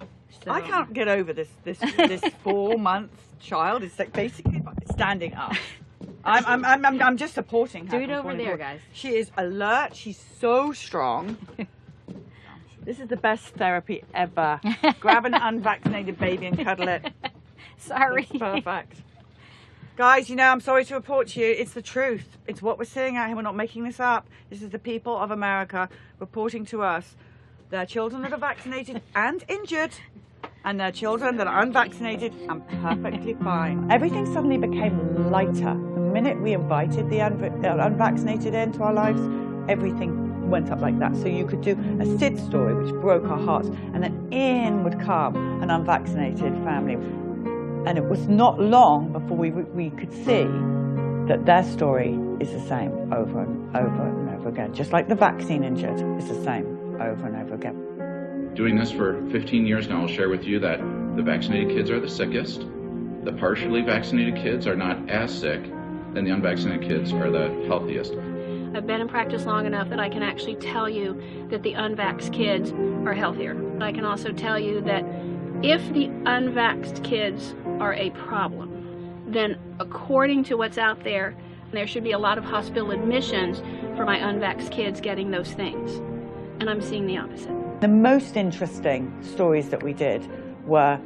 I can't get over this 4-month child is like basically standing up. I'm just supporting her. Do it over there, guys. She is alert. She's so strong. This is the best therapy ever. Grab an unvaccinated baby and cuddle it. Sorry. It's perfect. Guys, you know, I'm sorry to report to you, it's the truth. It's what we're seeing out here. We're not making this up. This is the people of America reporting to us their children that are vaccinated and injured, and their children that are unvaccinated and perfectly fine. Everything suddenly became lighter. The minute we invited the unvaccinated into our lives, everything went up like that. So you could do a Sid story, which broke our hearts, and then in would come an unvaccinated family. And it was not long before we could see that their story is the same over and over and over again. Just like the vaccine injured, it's the same over and over again. Doing this for 15 years now, I'll share with you that the vaccinated kids are the sickest. The partially vaccinated kids are not as sick, and the unvaccinated kids are the healthiest. I've been in practice long enough that I can actually tell you that the unvaxxed kids are healthier. I can also tell you that if the unvaxxed kids are a problem, then according to what's out there, there should be a lot of hospital admissions for my unvaxxed kids getting those things. And I'm seeing the opposite. The most interesting stories that we did were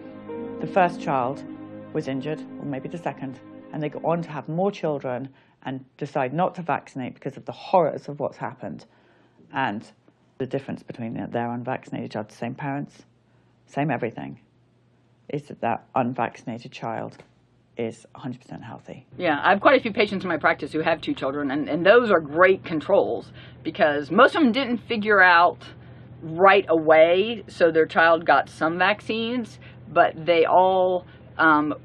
the first child was injured, or maybe the second, and they go on to have more children and decide not to vaccinate because of the horrors of what's happened. And the difference between their unvaccinated child, the same parents, same everything, is that unvaccinated child is 100% healthy. Yeah, I have quite a few patients in my practice who have 2 children, and those are great controls because most of them didn't figure out right away, so their child got some vaccines, but they all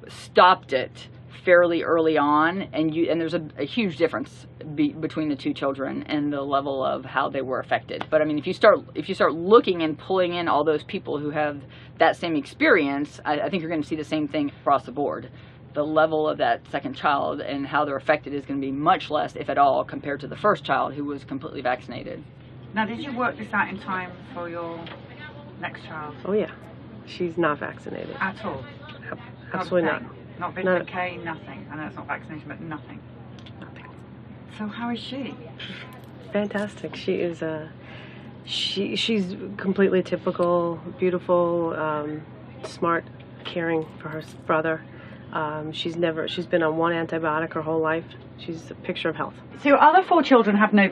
stopped it fairly early on, and there's a huge difference between the 2 children and the level of how they were affected. But I mean, if you start looking and pulling in all those people who have that same experience, I think you're going to see the same thing across the board. The level of that second child and how they're affected is going to be much less, if at all, compared to the first child who was completely vaccinated. Now, did you work this out in time for your next child? Oh yeah, she's not vaccinated. At all? Absolutely not. Not vitamin K, nothing. I know it's not vaccination, but nothing. Nothing. So how is she? Fantastic. She is she's completely typical, beautiful, smart, caring for her brother. She's been on 1 antibiotic her whole life. She's a picture of health. So your other 4 children have no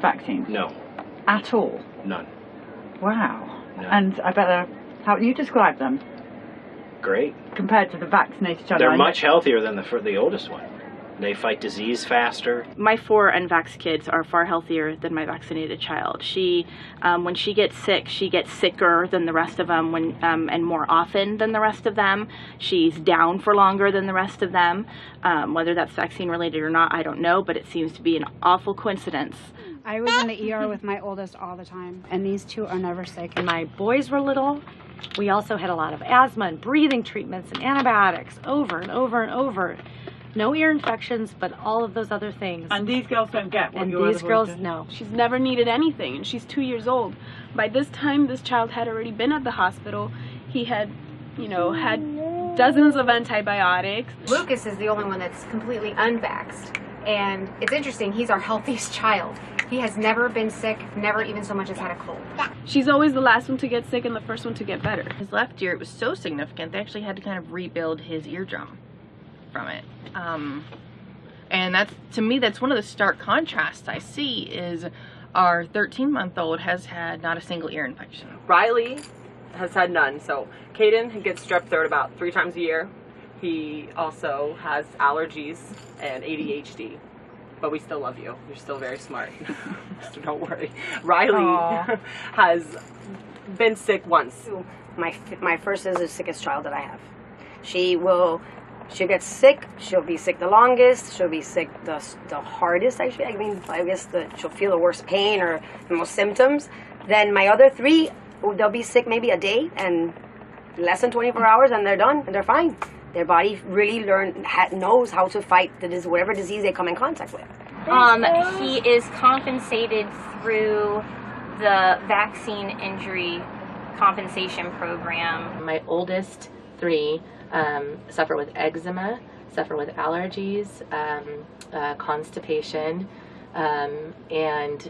vaccines? No. At all? None. Wow. No. And I bet how you describe them? Great. Compared to the vaccinated child? They're much healthier than the oldest one. They fight disease faster. My 4 unvaxxed kids are far healthier than my vaccinated child. She, when she gets sick, she gets sicker than the rest of them and more often than the rest of them. She's down for longer than the rest of them. Whether that's vaccine related or not, I don't know, but it seems to be an awful coincidence. I was in the ER with my oldest all the time, and these 2 are never sick. When my boys were little, we also had a lot of asthma and breathing treatments and antibiotics over and over and over. No ear infections, but all of those other things. And these girls don't get what and your these girls, no. She's never needed anything, and she's 2 years old. By this time, this child had already been at the hospital. He had, had dozens of antibiotics. Lucas is the only one that's completely unvaxxed. And it's interesting, he's our healthiest child. He has never been sick, never even so much as had a cold. She's always the last one to get sick and the first one to get better. His left ear, it was so significant, they actually had to kind of rebuild his eardrum from it. And that's, to me, that's one of the stark contrasts I see is our 13-month-old has had not a single ear infection. Riley has had none. So Caden gets strep throat about 3 times a year. He also has allergies and ADHD. But we still love you. You're still very smart. So don't worry. Riley has been sick once. My first is the sickest child that I have. She'll get sick. She'll be sick the longest. She'll be sick the hardest, actually. I mean, I guess she'll feel the worst pain or the most symptoms. Then my other 3, they'll be sick maybe a day and less than 24 hours and they're done and they're fine. Their body really knows how to fight whatever disease they come in contact with. He is compensated through the vaccine injury compensation program. My oldest 3 suffer with eczema, suffer with allergies, constipation, and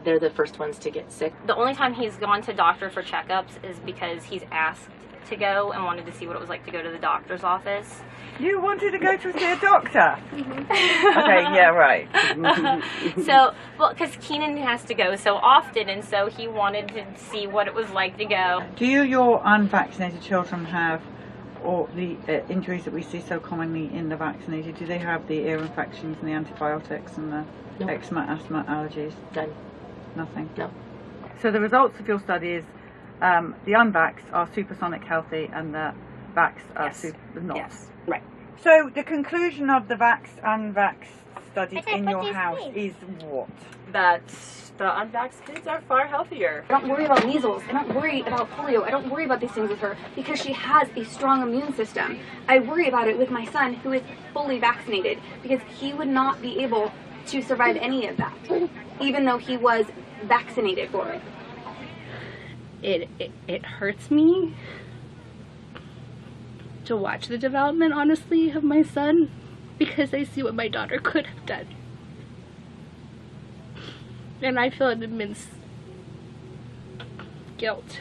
they're the first ones to get sick. The only time he's gone to doctor for checkups is because he's asked to go and wanted to see what it was like to go to the doctor's office. You wanted to go to see a doctor? Mm-hmm. Okay, yeah, right. So, well, because Keenan has to go so often, and so he wanted to see what it was like to go. Do your unvaccinated children have all the injuries that we see so commonly in the vaccinated? Do they have the ear infections and the antibiotics and the eczema, asthma, allergies? None. Nothing? No. So the results of your study is the unvaxxed are supersonic healthy and the vaxxed are not. Yes, right. So the conclusion of the unvaxxed studies in your house is what? That the unvaxxed kids are far healthier. I don't worry about measles. I don't worry about polio. I don't worry about these things with her because she has a strong immune system. I worry about it with my son who is fully vaccinated because he would not be able to survive any of that, even though he was vaccinated for it. It hurts me to watch the development, honestly, of my son, because I see what my daughter could have done. And I feel an immense guilt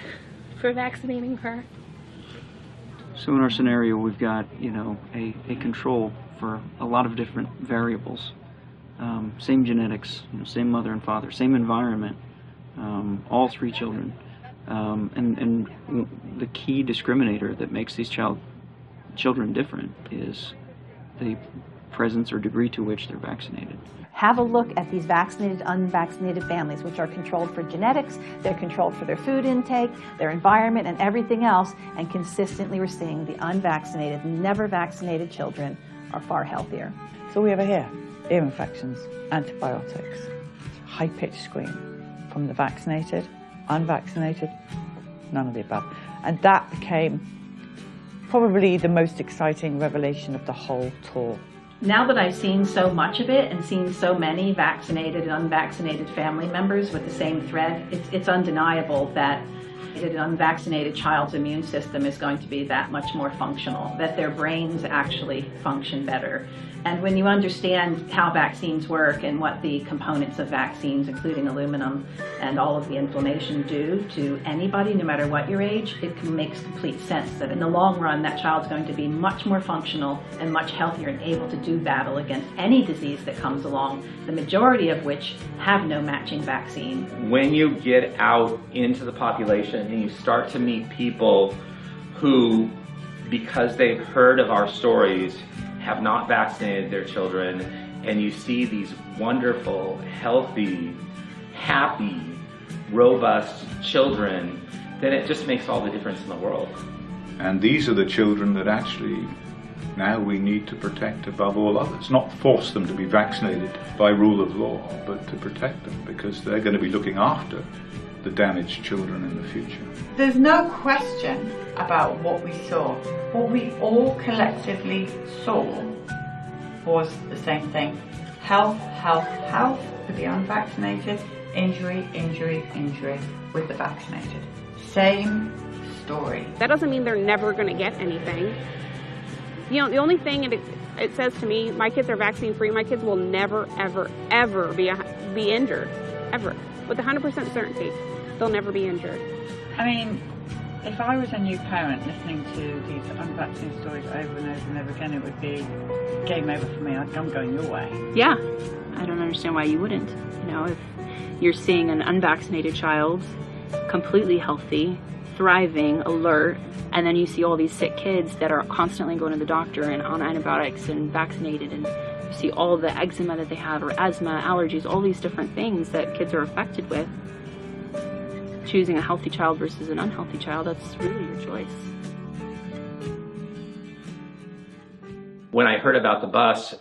for vaccinating her. So in our scenario, we've got, a control for a lot of different variables. Same genetics, same mother and father, same environment, all 3 children. And the key discriminator that makes these children different is the presence or degree to which they're vaccinated. Have a look at these vaccinated, unvaccinated families, which are controlled for genetics, they're controlled for their food intake, their environment, and everything else, and consistently we're seeing the unvaccinated, never vaccinated children are far healthier. So we have here ear infections, antibiotics, high-pitched scream from the vaccinated, unvaccinated, none of the above. And that became probably the most exciting revelation of the whole tour. Now that I've seen so much of it and seen so many vaccinated and unvaccinated family members with the same thread, it's undeniable that an unvaccinated child's immune system is going to be that much more functional, that their brains actually function better. And when you understand how vaccines work and what the components of vaccines, including aluminum and all of the inflammation, do to anybody, no matter what your age, it makes complete sense that in the long run, that child's going to be much more functional and much healthier and able to do battle against any disease that comes along, the majority of which have no matching vaccine. When you get out into the population and you start to meet people who, because they've heard of our stories, have not vaccinated their children, and you see these wonderful, healthy, happy, robust children, then it just makes all the difference in the world. And these are the children that actually now we need to protect above all others. Not force them to be vaccinated by rule of law, but to protect them, because they're going to be looking after the damaged children in the future. There's no question about what we saw. What we all collectively saw was the same thing. Health, health, health with the unvaccinated, injury, injury, injury with the vaccinated. Same story. That doesn't mean they're never going to get anything. You know, the only thing it says to me, my kids are vaccine free, my kids will never, ever, ever be injured. Ever. With 100% certainty, they'll never be injured. I mean, if I was a new parent listening to these unvaccinated stories over and over and over again, it would be game over for me. I'm going your way. Yeah, I don't understand why you wouldn't. You know, if you're seeing an unvaccinated child completely healthy, thriving, alert, and then you see all these sick kids that are constantly going to the doctor and on antibiotics and vaccinated, and you see all the eczema that they have, or asthma, allergies, all these different things that kids are affected with. Choosing a healthy child versus an unhealthy child, that's really your choice. When I heard about the bus,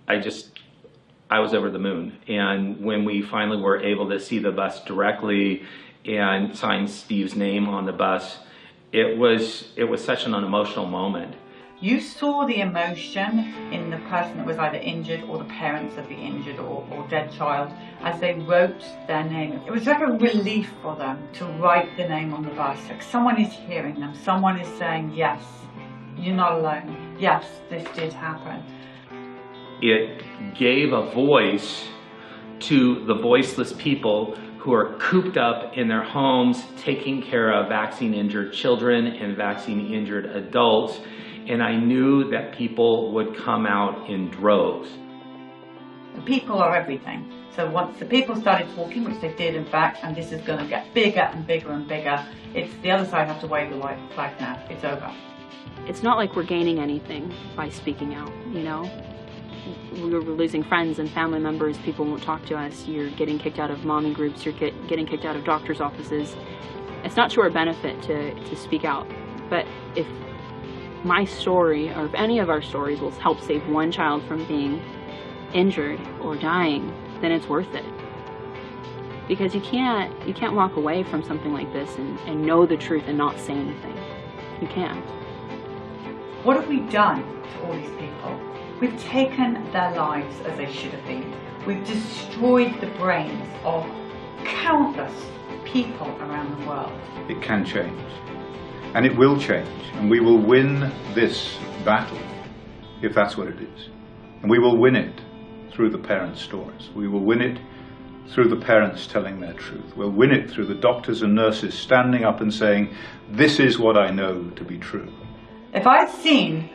I was over the moon. And when we finally were able to see the bus directly and sign Steve's name on the bus, it was such an emotional moment. You saw the emotion in the person that was either injured or the parents of the injured or dead child as they wrote their name. It was like a relief for them to write the name on the bus. Like someone is hearing them, someone is saying, yes, you're not alone. Yes, this did happen. It gave a voice to the voiceless people who are cooped up in their homes, taking care of vaccine-injured children and vaccine-injured adults. And I knew that people would come out in droves. The people are everything. So once the people started talking, which they did in fact, and this is going to get bigger and bigger and bigger, it's the other side have to wave the white flag now. It's over. It's not like we're gaining anything by speaking out, you know? We're losing friends and family members. People won't talk to us. You're getting kicked out of mommy groups. You're getting kicked out of doctor's offices. It's not to our benefit to speak out. But if my story, or if any of our stories, will help save one child from being injured or dying, then it's worth it. Because you can't walk away from something like this and know the truth and not say anything. You can't. What have we done to all these people? We've taken their lives as they should have been. We've destroyed the brains of countless people around the world. It can change. And it will change. And we will win this battle, if that's what it is. And we will win it through the parents' stories. We will win it through the parents telling their truth. We'll win it through the doctors and nurses standing up and saying, this is what I know to be true. If I'd seen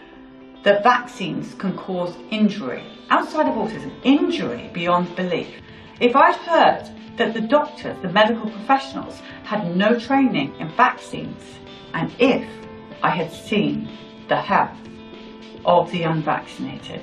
that vaccines can cause injury, outside of autism, injury beyond belief. If I'd heard that the doctors, the medical professionals, had no training in vaccines, and if I had seen the health of the unvaccinated,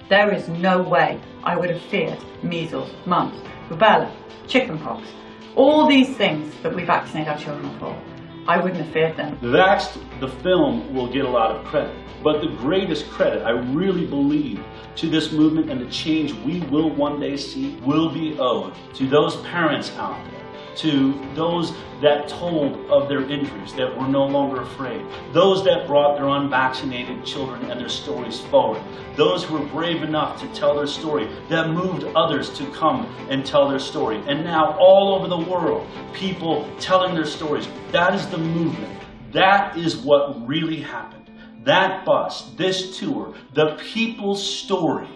there is no way I would have feared measles, mumps, rubella, chickenpox, all these things that we vaccinate our children for. I wouldn't have feared them. VAXXED, the film, will get a lot of credit, but the greatest credit, I really believe, to this movement and the change we will one day see will be owed to those parents out there, to those that told of their injuries, that were no longer afraid, those that brought their unvaccinated children and their stories forward, those who were brave enough to tell their story, that moved others to come and tell their story. And now all over the world, people telling their stories. That is the movement. That is what really happened. That bus, this tour, the people's story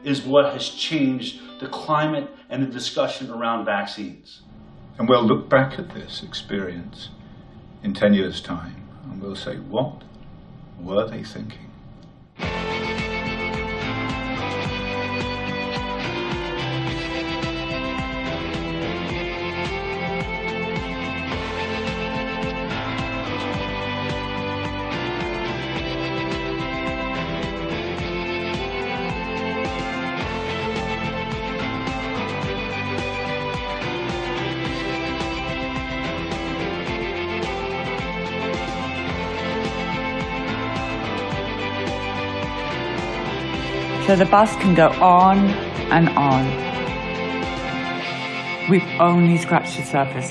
is what has changed the climate and the discussion around vaccines. And we'll look back at this experience in 10 years' time and we'll say, what were they thinking? So the bus can go on and on. We've only scratched the surface.